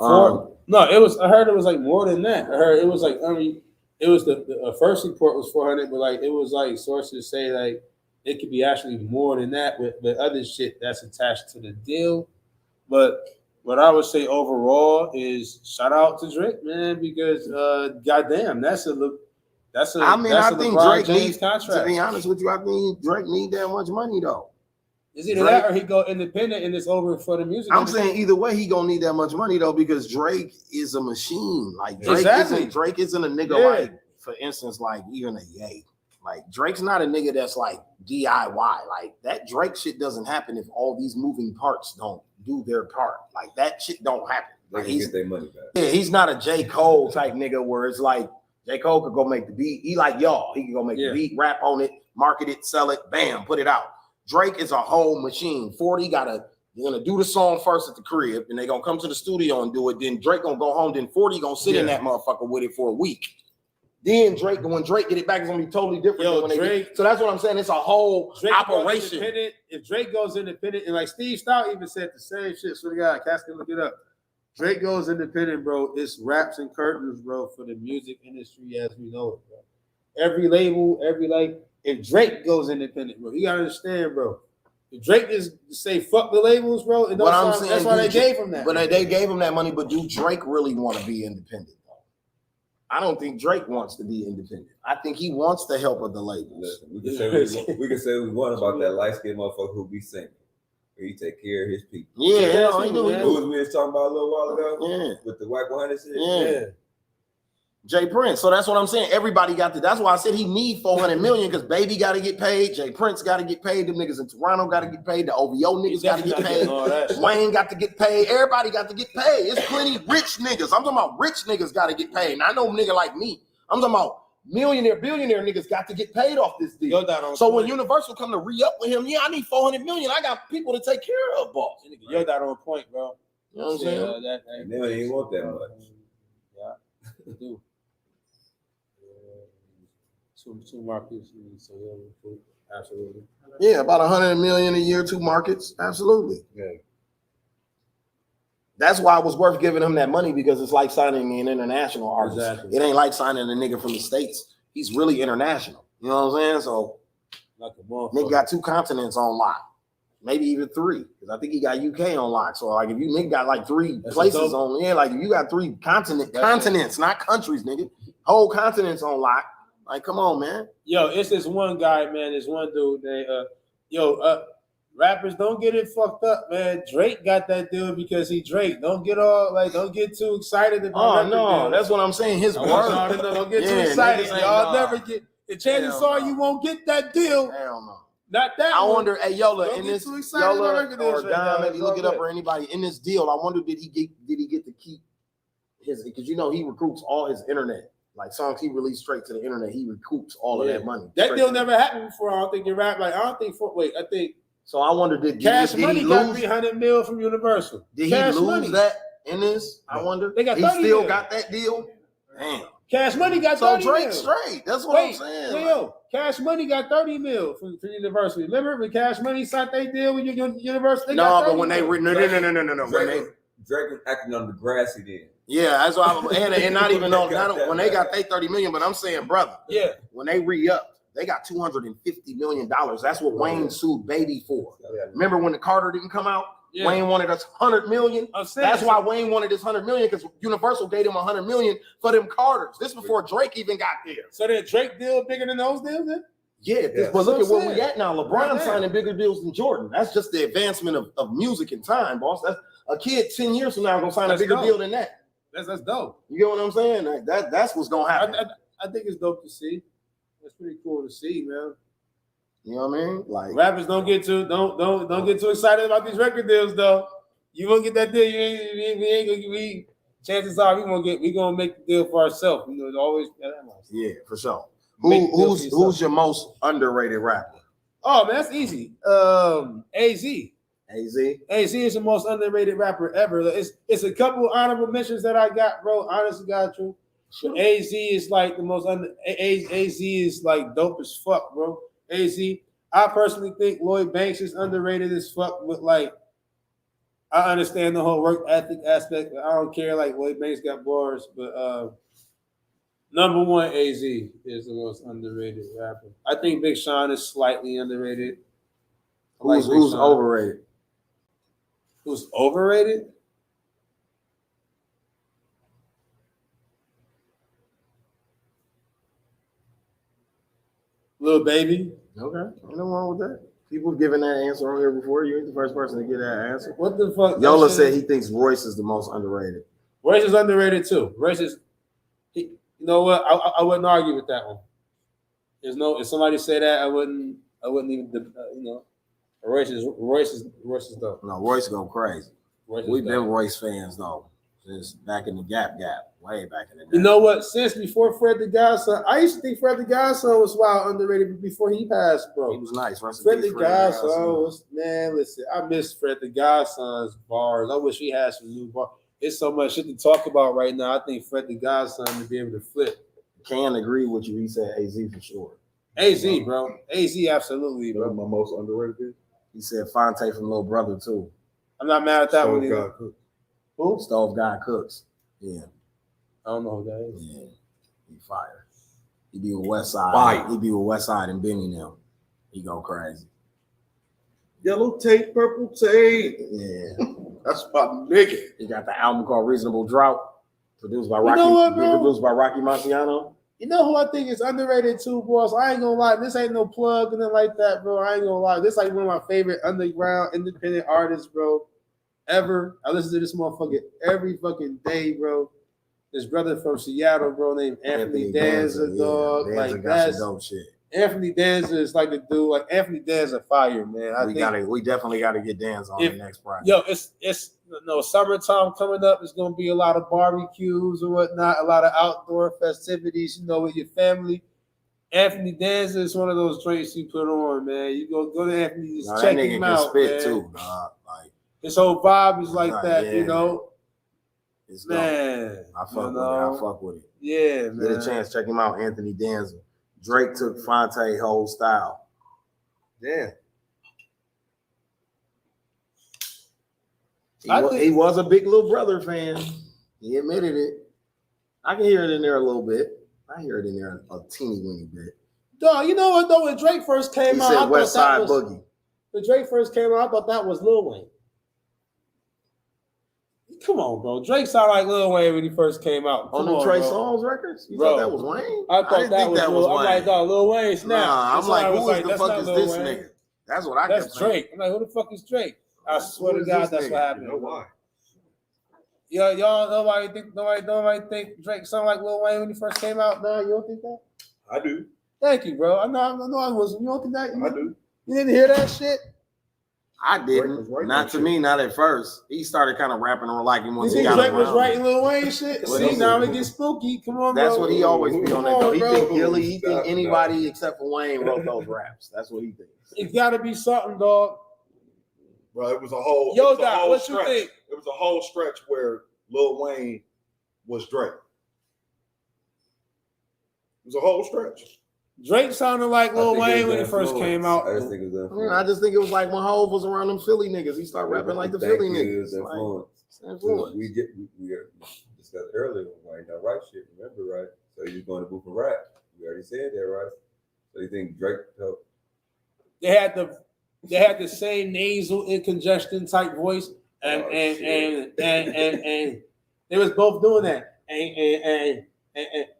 No, it was. I heard it was like more than that. I heard it was like. I mean, it was the first report was 400, but like it was like sources say like it could be actually more than that with other shit that's attached to the deal. But what I would say overall is shout out to Drake, man, because goddamn, that's a I think Drake needs contract. To be honest with you, I think Drake need that much money though. Is either that or he go independent and it's over for the music. I'm saying either way, he gonna need that much money though, because Drake is a machine. Like Drake isn't a nigga like, for instance, like even a Ye. Like Drake's not a nigga that's like DIY. Like that Drake shit doesn't happen if all these moving parts don't do their part. Like that shit don't happen. Like he get their money back. Yeah, he's not a J. Cole type nigga where it's like J. Cole could go make the beat. He like y'all. He can go make the beat, rap on it, market it, sell it, bam, put it out. Drake is a whole machine. 40 they're gonna do the song first at the crib, and they gonna come to the studio and do it. Then Drake gonna go home. Then 40 gonna sit in that motherfucker with it for a week. Then when Drake get it back, it's gonna be totally different. So that's what I'm saying. It's a whole operation. If Drake goes independent, and like Steve Stout even said the same shit. So the guy, Cass can look it up. Drake goes independent, bro. It's raps and curtains, bro, for the music industry as we know it, bro. Every label, if Drake goes independent, bro, you gotta understand, bro. If Drake just say fuck the labels, bro, and that's why they gave him that. But they gave him that money. But do Drake really want to be independent, though? I don't think Drake wants to be independent. I think he wants the help of the labels. Listen, we can say we want about that light skinned motherfucker who be singing. He take care of his people. Yeah, he who was we was talking about a little while ago? Yeah, with the white 100 shit. Yeah. Jay Prince. So that's what I'm saying. Everybody got to. That's why I said he need 400 million, because Baby got to get paid. Jay Prince got to get paid. The niggas in Toronto got to get paid. The OVO niggas got to get paid. Wayne got to get paid. Everybody got to get paid. It's plenty rich niggas. I'm talking about rich niggas got to get paid. And I know a nigga like me. I'm talking about millionaire, billionaire niggas got to get paid off this deal. So when Universal come to re-up with him, I need 400 million. I got people to take care of, boss. You're that on point, bro. You know what I'm saying? And they don't even want that much. Yeah, they do. Two markets, so absolutely. Yeah, about 100 million a year, 2 markets, absolutely. Yeah. That's why it was worth giving him that money, because it's like signing an international artist. Exactly. It ain't like signing a nigga from the States. He's really international. You know what I'm saying? So like a motherfucker. Nigga got 2 continents on lock. Maybe even 3. Because I think he got UK on lock. So like if you nigga got like 3 places on, like if you got 3 continents, not countries, nigga. Whole continents on lock. Like, come on, man. Yo, it's this one guy, man. This one dude. Rappers, don't get it fucked up, man. Drake got that deal because he Drake. Don't get too excited about. Oh no, that's what I'm saying. His word. Don't get too excited. Y'all never get. The chances are you won't get that deal. Hell no. Not that. I one. wonder, hey Yola, Don't in get this too excited Yola about record or deals right Dom, now. maybe look it up, It's all or anybody in this deal. I wonder did he get to keep his, because you know he recruits all his internet. Like songs he released straight to the internet, he recoups all of that money. That deal never happened before. I don't think you rap. I think. So I wonder did Cash did Money he got lose $300 million from Universal. Did Cash he lose Money. that in this? I wonder. They got he 30 still million. got that deal. Damn. Cash Money got so 30 Drake mil. straight. That's what I'm saying. Yo, Cash Money got 30 mil from Universal. Remember when Cash Money signed their deal with Universal? No, but when they no. Drake was acting on the grassy then. Yeah, that's why and not even on when they got their 30 million, but I'm saying, brother, when they re-upped, they got $250 million. That's what Wayne sued Baby for. Remember when the Carter didn't come out? Yeah. Wayne wanted us $100 million. That's why Wayne wanted this $100 million, because Universal gave him $100 million for them Carters. This before Drake even got there. So that Drake deal bigger than those deals then? Yeah, but look at where we at now. LeBron signing bigger deals than Jordan. That's just the advancement of music and time, boss. That's a kid 10 years from now gonna sign a bigger deal than that. That's dope. You get what I'm saying? Like that's what's gonna happen. I think it's dope to see. That's pretty cool to see, man. You know what I mean? Like rappers don't get too excited about these record deals though. You won't get that deal. We ain't gonna chances are we gonna make the deal for ourselves. You know, it's always for sure. Who's your most underrated rapper? Oh man, that's easy. AZ. AZ is the most underrated rapper ever. It's a couple honorable mentions that I got, bro. Honestly, got you. Sure. AZ is like the most AZ is like dope as fuck, bro. AZ. I personally think Lloyd Banks is underrated as fuck, but like I understand the whole work ethic aspect. I don't care. Like Lloyd Banks got bars, but number one, AZ is the most underrated rapper. I think Big Sean is slightly underrated. Who's overrated? Who's overrated? Lil Baby. Okay, ain't no wrong with that. People giving that answer on here before. You ain't the first person to get that answer. What the fuck? Yola said he thinks Royce is the most underrated. Royce is underrated too. Royce is. You know what? I wouldn't argue with that one. If somebody say that, I wouldn't even. Royce is dope. No, Royce go crazy. We've been Royce fans though since back in the Gap, way back in the day. You know what? Since before Fred the Godson, I used to think Fred the Godson was wild underrated before he passed, bro. He was nice. Fred the Godson was, man. Listen, I miss Fred the Godson's bars. I wish he had some new bars. It's so much shit to talk about right now. I think Fred the Godson to be able to flip. Can agree with you. He said AZ for sure. AZ, bro. AZ, absolutely, bro. My most underrated. He said Fonte from Little Brother too. I'm not mad at that one either. Who? Stove God Cooks. Yeah. I don't know who that is. Yeah. He fire. He be with West Side. He be with West Side and Benny now. He go crazy. Yellow tape, purple tape. Yeah. That's my nigga. He got the album called Reasonable Drought, produced by Rocky Marciano. You know who I think is underrated too, boss? I ain't gonna lie. This ain't no plug and nothing like that, bro. I ain't gonna lie. This is like one of my favorite underground independent artists, bro, ever. I listen to this motherfucker every fucking day, bro. This brother from Seattle, bro, named Anthony Danza, dog. Yeah, like that's dope shit. Anthony Danza is like the dude. Like Anthony Danza, fire, man. We definitely gotta get Danza on the next project. Yo, it's summertime coming up. It's gonna be a lot of barbecues or whatnot, a lot of outdoor festivities, with your family. Anthony Danza is one of those drinks you put on, man. You go to Anthony, just check him out, man. Too, like his whole vibe is like that, It's man. I fuck with it. Yeah, man. Get a chance, check him out, Anthony Danza. Drake took Fonte whole style. Yeah. He was a big Little Brother fan. He admitted it. I can hear it in there a little bit. I hear it in there a teeny weeny bit. Dog, you know what though? When Drake first came out, I West thought Side Boogie. When Drake first came out, I thought that was Lil Wayne. Come on, bro. Drake sounded like Lil Wayne when he first came out. On the Trey Songz records? You thought that was Wayne? I thought that was Wayne. I'm like, dog, Lil Wayne snap. Nah, I'm like, who the fuck is this nigga? That's what I kept That's Drake. I'm like, who the fuck is Drake? I swear to God, that's what happened. You know why? Y'all, nobody think Drake sounded like Lil Wayne when he first came out? No, you don't think that? I do. Thank you, bro. I know I wasn't. You don't think that? I do. You didn't hear that shit? I didn't. Not to me, not at first. He started kind of rapping on like him once he got Drake around. was writing Lil Wayne shit? See, now it gets spooky. Come on, bro. That's what he always be on that though. He think anybody except for Wayne wrote those raps. That's what he thinks. It got to be something, dog. Bro, it was a whole. Yo, Doc, what you think? It was a whole stretch where Lil Wayne was Drake. It was a whole stretch. Drake sounded like Lil Wayne when he first came out. I just think it was like when Hov was around them Philly niggas. He started rapping like the Philly niggas. We discussed earlier when Wayne don't write shit. Remember, right? So he's going to booth and rap. We already said that, right? So you think Drake helped? They had the same nasal incongestion type voice, and they was both doing that. And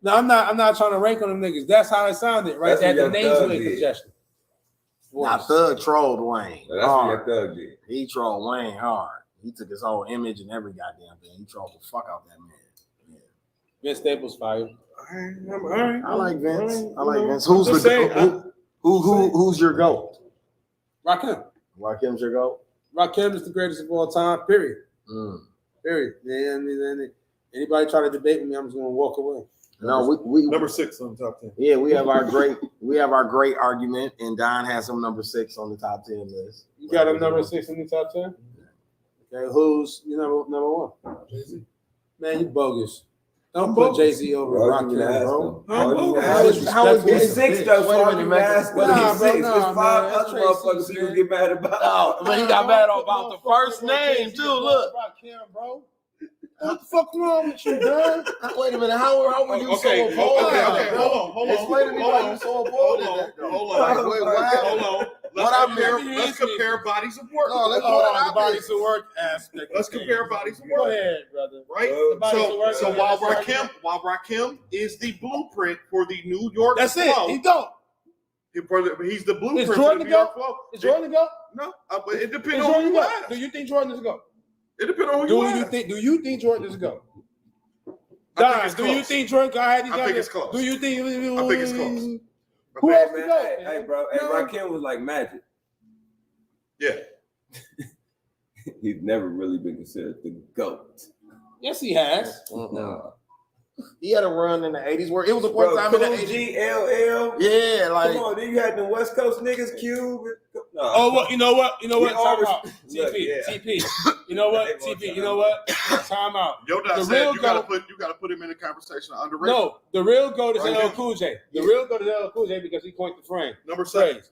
no, I'm not trying to rank on them niggas. That's how it sounded, right? They had the nasal incongestion. Now Thug trolled Wayne. That's what Thug did. He trolled Wayne hard. He took his whole image and every goddamn thing. He trolled the fuck out that man. Yeah. Vince Staples fire. All right. I like Vince. Who's who's your GOAT? Rakim. Rakim's your GOAT? Rakim is the greatest of all time, period. Period. Yeah, anybody try to debate with me, I'm just gonna walk away. No, we number 6 on the top 10. Yeah, we have our great argument, and Don has him number 6 on the top 10 list. You got him number 6 in the top 10? Okay, who's your number 1? Jay-Z. Man, you bogus. Don't put Jay-Z over Rakim, bro. How is it 6 though? Wait a minute, There's 5 other motherfuckers you get mad about. Oh, man, he got mad about the first name too. Look, Rakim, bro. What the fuck wrong with you, man? Wait a minute. How were you so opposed? Hold on. Explain to me why you so opposed. Hold on. Let's compare bodies of work. No, let's go the bodies of work aspect. Let's compare bodies of work. Go ahead, brother. Right? So while Rakim is the blueprint for the New York That's flow, it. He don't. He's the blueprint for for the New York flow. Is Jordan to go? No, but it depends on who you ask. Do you think Jordan is to go? It depends on who you ask. Do you think Jordan is to go? Do you think Jordan? I think it's close. Do you think? I think it's close. Who else to go? Hey, bro. Hey, Rakim was like Magic. Yeah. He's never really been considered the GOAT. Yes, he has. No. He had a run in the 80s where it was a one time in the 80s. GLL. Yeah, like come on, then you had the West Coast niggas, Cube. No. Oh, well, you know what? TP. You know what? TP. You know what? Time out. Yo, Dad said you gotta put him in the conversation of underrated. No, the real GOAT is LL Cool J. The real GOAT is LL Cool J because he coined the frame. Number 7.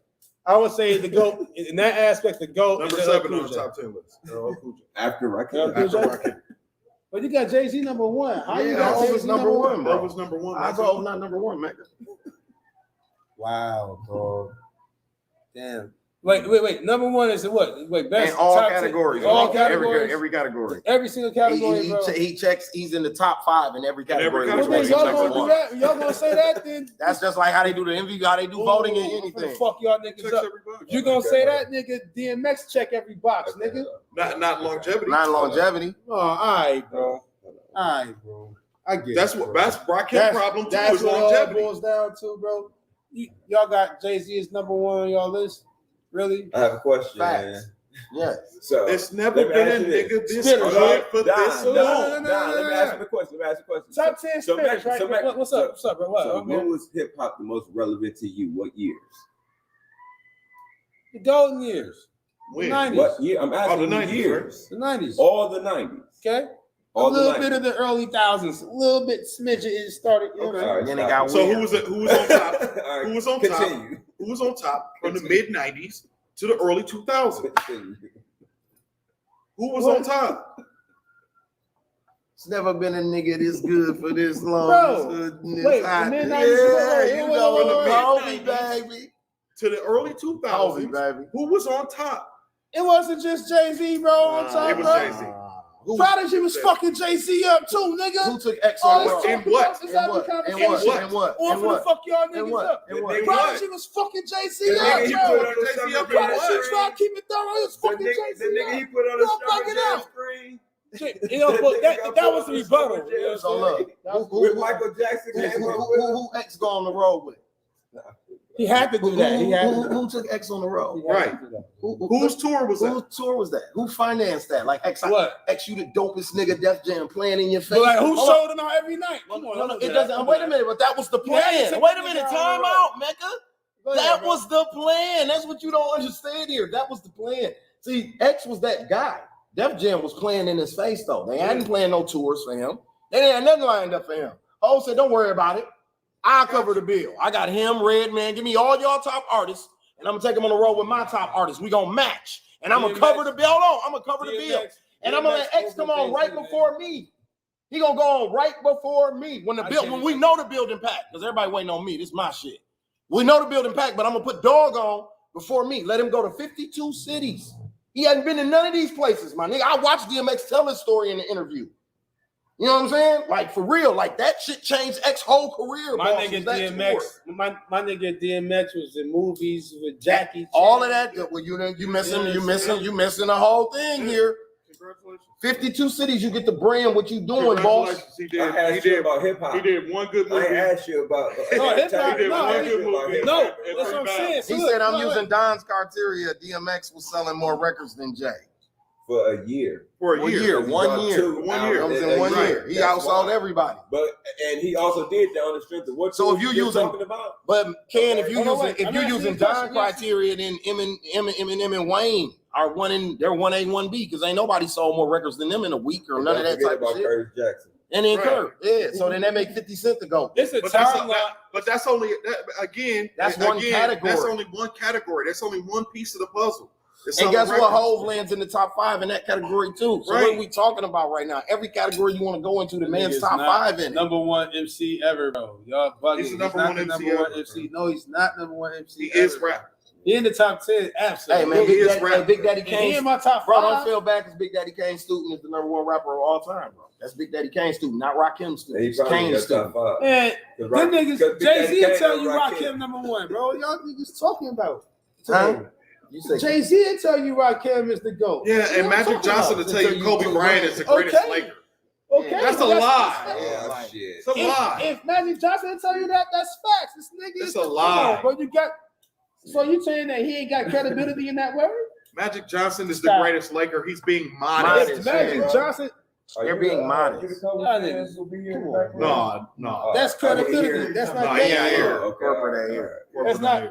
I would say the GOAT in that aspect. The GOAT number is 7 on the top 10 list. LL Cool J. After Rakim. But you got Jay-Z number 1. How you got Jay-Z was number 1, bro? That was number 1. I thought not number 1, Mecca. Wow, bro. Damn. Wait. Number 1 is what? Wait, best in all top categories. 10, all categories. Every category. Every single category, bro. He checks. He's in the top 5 in every category. Y'all gonna do that? Y'all gonna say that then? That's just like how they do the MVP, how they do voting and anything. Fuck y'all niggas up. You gonna say that, nigga? DMX check every box, nigga. Not longevity. Not longevity. Oh, all right, bro. I get that's it. That's Rakim's problem too. That's what longevity. it all boils down to, bro. Y'all got Jay-Z as number 1 on y'all list? Really? I have a question, Facts. man. Yes. So it's never been a nigga this good for this long. Let me ask you a question. Top 10 spinners, right? What's up, bro? What? So when was hip hop the most relevant to you? What years? The golden years. When? The 90s. What year? I'm asking the 90s, years. The 90s. All the 90s. Okay. All a little bit of the early thousands, a little bit smidget it started. You know. Right, then it got so weird. who was on top? Right, who was on continue. top? Who was on top from the mid 90s to the early 2000s? Who Who was on top? It's never been a nigga this good for this long. Bro, wait, yeah, you know, Kobe, baby. To the early 2000s, Kobe, baby. Who was on top? It wasn't just Jay-Z, bro, on top, it was bro. Jay-Z. Prodigy was fucking Jay-Z up too, nigga. Who took X on the road? In what? In what? Or for the fuck y'all niggas up. Prodigy was fucking Jay-Z up, bro. Prodigy tried to keep it thorough. It was fucking Jay-Z The nigga he put on the screen. You know, but that was the rebuttal. So look, With Michael Jackson. Who X go on the road with? He had to do that. Who took X on the road? Right. Whose tour was that? Whose tour was that? Who financed that? Like X, what? X, you the dopest nigga, Def Jam playing in your face. But like, who showed him out every night? Come on, no, it doesn't. Wait a minute, but that was the plan. Wait a minute, time out, Mecca. That was the plan. That's what you don't understand here. That was the plan. See, X was that guy. Def Jam was playing in his face though. They hadn't planned no tours for him. They didn't have nothing lined up for him. Ho said, "Don't worry about it. I'll cover the bill. I got him, Redman. Give me all y'all top artists, and I'm gonna take them on the road with my top artists. We gonna match, and I'm gonna cover the bill. Hold on, I'm gonna cover the bill, and I'm gonna let X come on right before me. He gonna go on right before me when we know the building packed, because everybody waiting on me. This is my shit. We know the building packed, but I'm gonna put Dog on before me. Let him go to 52 cities. He hadn't been in none of these places, my nigga. I watched DMX tell his story in the interview. You know what I'm saying? Like, for real, like that shit changed X's whole career. My nigga DMX was in movies with Jackie Chan. All of that. Well, you missing the whole thing here. Congratulations. 52 cities, you get the brand what you doing, boss. He did about hip hop. He did one good movie. I asked you about hip hop. He did one good movie. No, that's what I'm saying. He said, I'm using Don's criteria. DMX was selling more records than Jay. For a year. For a year. 1 year. 1 year. It was in 1 year. He outsold everybody. And he also did that on the strength of what. So if you're using, talking about, but Ken, if you're using Don criteria, then Eminem and Wayne are they're 1A, 1B, because ain't nobody sold more records than them in a week or none of that type of shit. Curtis Jackson. And then Kurt, so then that make 50 Cent to go. It's a timeline. But that's only again. That's one category. That's only one category. That's only one piece of the puzzle. And guess what? Hove lands in the top 5 in that category too. So what are we talking about right now? Every category you want to go into, the man's top 5 in it. Number 1 MC ever, bro. Y'all bugging. He's the number one MC. No, he's not number 1 MC. He is rap. He in the top 10, absolutely. Hey man, Big Daddy Kane. He in my top 5. Bro, don't feel bad because Big Daddy Kane student is the number 1 rapper of all time, bro. That's Big Daddy Kane student, not Rakim student. It's Kane student. Man, them niggas, Jay-Z will tell you Rakim number 1, bro. Y'all niggas talking about. Huh? Jay-Z will tell you Rakim is the GOAT. Yeah, and Magic Johnson will tell you Kobe Bryant is the greatest Laker. Okay, that's a lie. It's a lie. If Magic Johnson will tell you that, that's facts. This nigga is a lie. Bro, so you saying that he ain't got credibility in that word? Magic Johnson is the greatest Laker. He's being modest. Magic Johnson. They're being modest. No. That's credibility. That's not.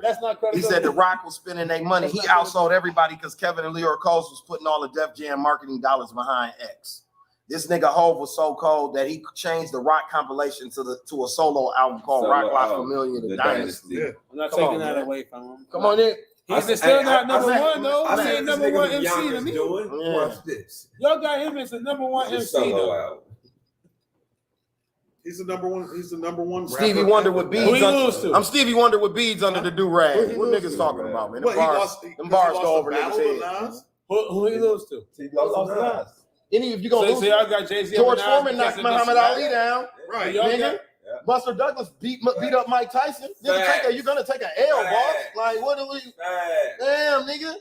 That's not credibility. He said the Rock was spending their money. He outsold everybody because Kevin and Leora Coles was putting all the Def Jam marketing dollars behind X. This nigga Hove was so cold that he changed the Rock compilation to a solo album called Rock La Familia, the Dynasty. I'm not taking that away from him. Come on in. He's still not number 1 though. I said number 1 MC to me. Watch this. Y'all got him as the number 1 MC though. He's the number 1. He's the number 1. Stevie Wonder with beads. Who he lose to? I'm Stevie Wonder with beads under the do-rag. What niggas talking about, man? Them bars go over niggas' heads. Who he lose to? He lost to Nas. If you gonna lose, y'all got Jay-Z. George Foreman knocked Muhammad Ali down. Right, nigga. Buster Douglas beat up Mike Tyson. You're gonna take an L, boss. Like, what do we? Damn, nigga.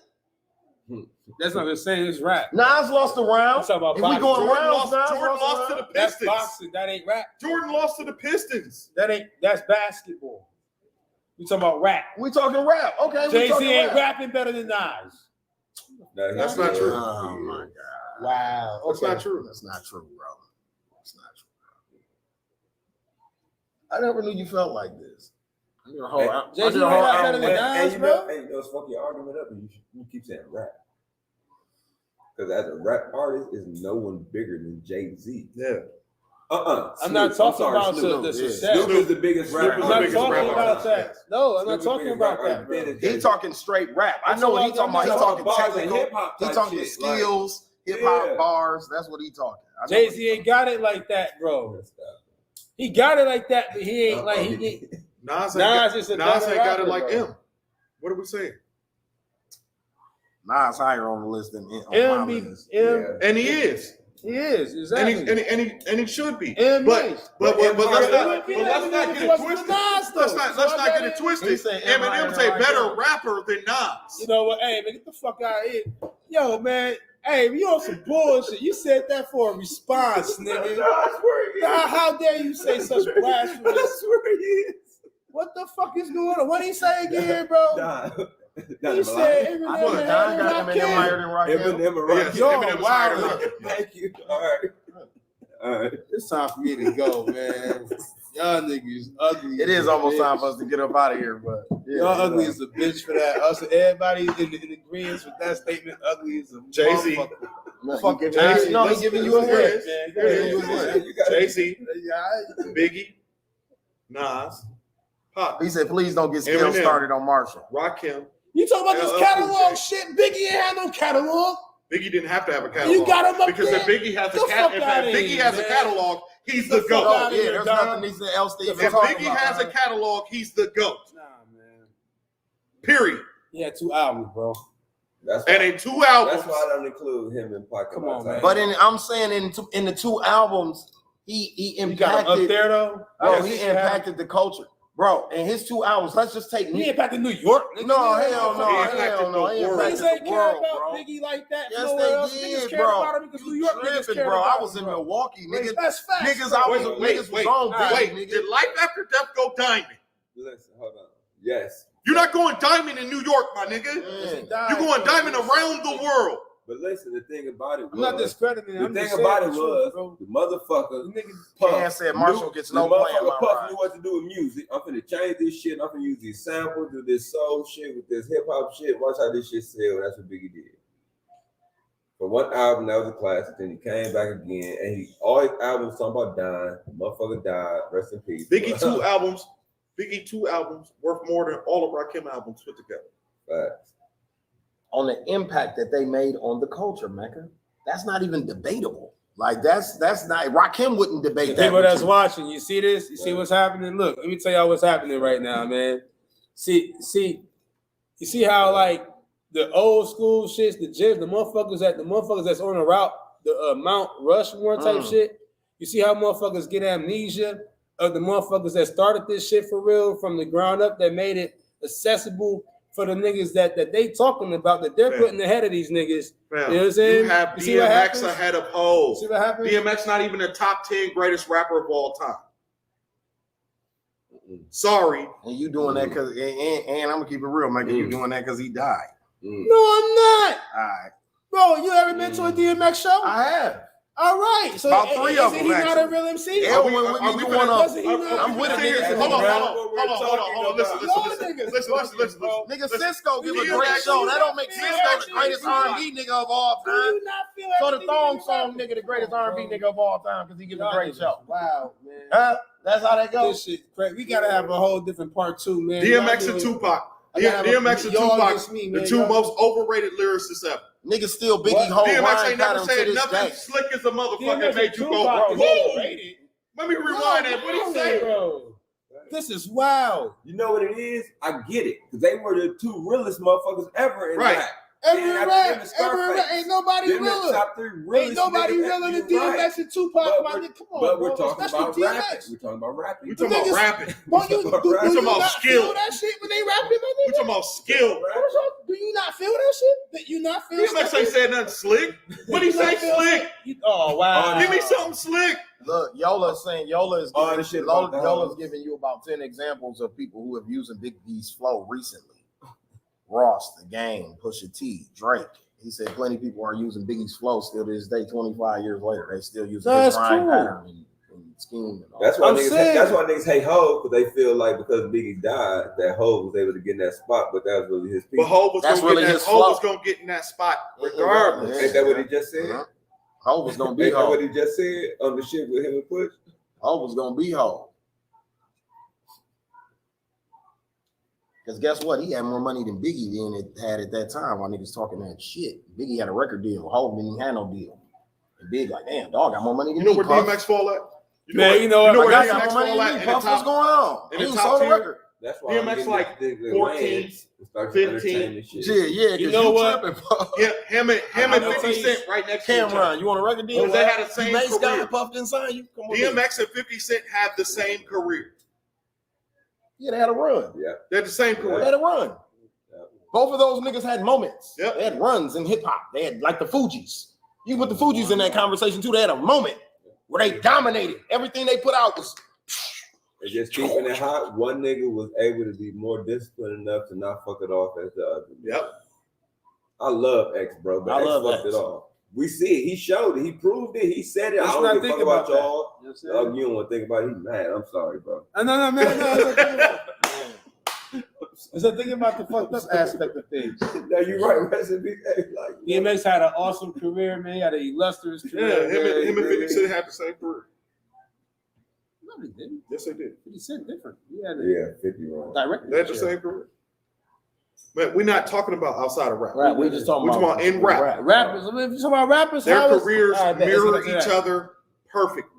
That's not the same as rap. Nas lost the round. If we going rounds, Jordan lost to the Pistons. That's boxing. That ain't rap. Jordan lost to the Pistons. That's basketball. We talking about rap. We talking rap. Okay. Jay-Z ain't rapping better than Nas. That's not true. Oh my God. Wow. That's not true. That's not true, bro. That's not true. I never knew you felt like this. Jay-Z not better than Nas, bro. Hey, let's fuck your argument up and you keep saying rap. Because as a rap artist, is no one bigger than Jay-Z. Yeah. I'm not talking about the success. Snoop is the biggest rapper. I'm not talking about that. No, I'm not talking about that. He talking straight rap. I know what he's talking about. He's talking technical. He's talking skills. hip hop bars. That's what he talking. Jay-Z ain't got it like that, bro. He got it like that, but he ain't like he. Nas ain't got it like bro. M. What are we saying? Nas higher on the list than M. And he is. He is, exactly. And he should be. And but let's not get it twisted. Let's not get it twisted. Eminem's a better rapper than Nas. You know what? Hey, man, get the fuck out of here. Yo, man. Hey, you on some bullshit. You said that for a response, nigga. How dare you say such blasphemy? That's where he is. What the fuck is going on? What did he say again, bro? He said Eminem got Eminem higher than Rakim. Eminem wow. Thank you. All right. It's time for me to go, man. Y'all niggas ugly. It is almost time for us to get up out of here, but y'all ugly as a bitch for that. Us, everybody in agreement with that statement. Ugly as a Jay-Z. Fuck Jay-Z. No, he's giving you a hit. Jay-Z, Biggie, Nas, Pop. He said, "Please don't get skills started on Marshall." Rakim. You talking about this catalog shit? Biggie ain't had no catalog. Biggie didn't have to have a catalog. You got him up because there. if Biggie has a catalog, he's the GOAT. Oh, yeah, there's nothing else to even If talk Biggie about. has a catalog, he's the GOAT. Nah, man. Period. He had 2 albums, bro. And in 2 albums. That's why I don't include him in Pocket. Come on, man. But I'm saying in the 2 albums, he impacted. You got him up there though. Bro, he impacted the culture. Bro, in his 2 albums, let's just take. He impacted New York. Nigga. No, hell no. He impacted Niggas ain't care about Biggie like that. Yes, they did, bro. You tripping, bro. I was in Milwaukee, nigga. That's facts. Niggas, niggas was on Biggie, nigga. Did Life After Death go diamond? Listen, hold on. Yes. You're not going diamond in New York, my nigga. You're going diamond around the world. But listen, the thing about it was, I'm not discrediting it. The thing about it was, the motherfucker, Puff said Marshall gets no play in my Puff ride. knew what to do with music. I'm finna change this shit. I'm finna use these samples, do this soul shit with this hip hop shit. Watch how this shit sell. That's what Biggie did. For one album, that was a classic. Then he came back again, and all his albums talking about dying. The motherfucker died. Rest in peace. Biggie 2 albums worth more than all of Rakim albums put together. Facts. On the impact that they made on the culture, Mecca. That's not even debatable. Like that's not. Rakim wouldn't debate that. People that's watching, you see this? You see what's happening? Look, let me tell y'all what's happening right now, man. See, you see how like the old school shits, the motherfuckers that's on the route, the Mount Rushmore type shit. You see how motherfuckers get amnesia of the motherfuckers that started this shit for real from the ground up, that made it accessible for the niggas that they talking about, that they're putting ahead of these niggas. You know what I'm saying? You have DMX ahead of Hov. See what happens? DMX not even the top 10 greatest rapper of all time. Sorry. And you doing that because, and I'm gonna keep it real, man. You doing that because he died. No, I'm not. All right. Bro, you ever been to a DMX show? I have. All right. So About 3 of them. He's not a real MC? I'm with a nigga. Hold on. Listen. Nigga, Cisco give a great show. That don't make Cisco the greatest R&B nigga of all time. So the Thong Song nigga the greatest R&B nigga of all time because he gives a great show. Wow, man. That's how that goes. This shit crazy. We gotta have a whole different part 2, man. DMX and Tupac. DMX and Tupac, the 2 most overrated lyricists ever. Niggas still Biggie Hov. DMX ain't never said nothing slick as a motherfucker made you go, bro. Let me rewind that. What he say? Bro. This is wild. You know what it is? I get it. Because they were the 2 realest motherfuckers ever in rap. Ain't nobody realer. Ain't nobody realer than DMX and Tupac. Come on, but we're talking about rapping. We're talking about rapping. We're talking about rapping. We're talking about skill. Feel that shit when they rapping? We're talking about skill. Do you not feel that shit? That you not feel? DMX ain't said nothing slick. What he say? Slick. Oh wow! Give me something slick. Look, Yola's giving you about 10 examples of people who have used Big B's flow recently. Ross, The Game, Pusha T, Drake. He said plenty of people are using Biggie's flow still to this day, 25 years later. They still use his rhyme pattern and scheme and all. That's why niggas hate Hov, because they feel like because Biggie died, that Hov was able to get in that spot, but that was really his people. But Hov was gonna get in that spot regardless. Ain't that what he just said? Hov was gonna be Ain't that Hov. what he just said on the shit with him and Push? Hov was gonna be Hov. Because guess what? He had more money than Biggie then it had at that time while niggas talking that shit. Biggie had a record deal. Hov didn't had no deal. And Big like, damn, dog got more money than You know me, where Puff. DMX fall at? You know what? I where got DMX more money fall than at me, Puff. What's going on? in He the ain't top sold a tier? record. That's why DMX like 14, 15. Yeah, You know what? Tripping, Puff. Yeah, him and I'll 50 tell you- Cent right next to each other. Cameron, you want a record deal? Because they had the same Bass guy, career. Puff didn't sign you. Come on, DMX and 50 Cent have the same career. Yeah, they had a run. Yeah. They're the same They career. had a run. Both of those niggas had moments. Yep. They had runs in hip hop. They had like the Fugees. You put the Fugees in that conversation too. They had a moment where they dominated. Everything they put out was. And just keeping it hot, one nigga was able to be more disciplined enough to not fuck it off as the other. Yep. I love X, bro, but I X love fucked X. it off. We see it. He showed it. He proved it. He said it. Let's I not don't give a think fuck about about that. y'all. You know what I'm saying? You don't want to think about it. He's mad. I'm sorry, bro. No, man. No. Let's not think about the fucked up aspect of things. No, you're right. Rest in peace. Like, DMX had an awesome career, man. He had an illustrious Yeah, career. him and 50 Cent had the same career. No, he didn't. Yes, they did. 50 Cent different. He had a yeah, 50 wrong. direct. They had the same career. But we're not talking about outside of rap. Right, we just talking We're talking about in rap. Rappers. I mean, if you're talking about rappers, Their how is- careers all right, let's mirror look at each that. other perfectly.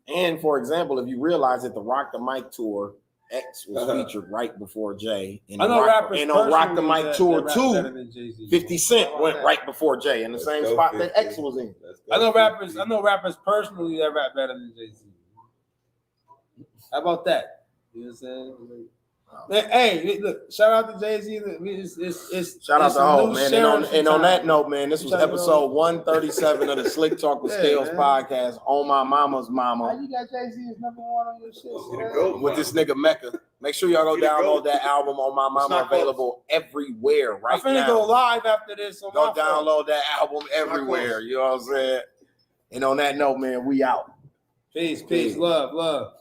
And for example, if you realize that the Rock the Mic tour, X was featured right before Jay. And I know rappers and on Rock the personally Mic that tour rap too, better than Jay-Z. 50 Cent How about went that? right before Jay in the same go spot 50. that X was in. I know rappers personally that rap better than Jay-Z. How about that? You know what I'm saying? Man, hey, look, shout out to Jay-Z. Shout out it's to a Hov, new man. sheriff And on time. that note, man, this was Shout out to episode Hov. 137 of the Slick Talk with Yeah, Scales man. podcast on my mama's How mama you got Jay-Z as number one on your shit? man? Go. with this nigga Meccah. Make sure y'all go Get it download go. that album on my It's mama, not close. available everywhere I'm right finna now. go live after this. On Go my phone. download that album everywhere. You know what I'm saying? And on that note, man, we out. Peace, love.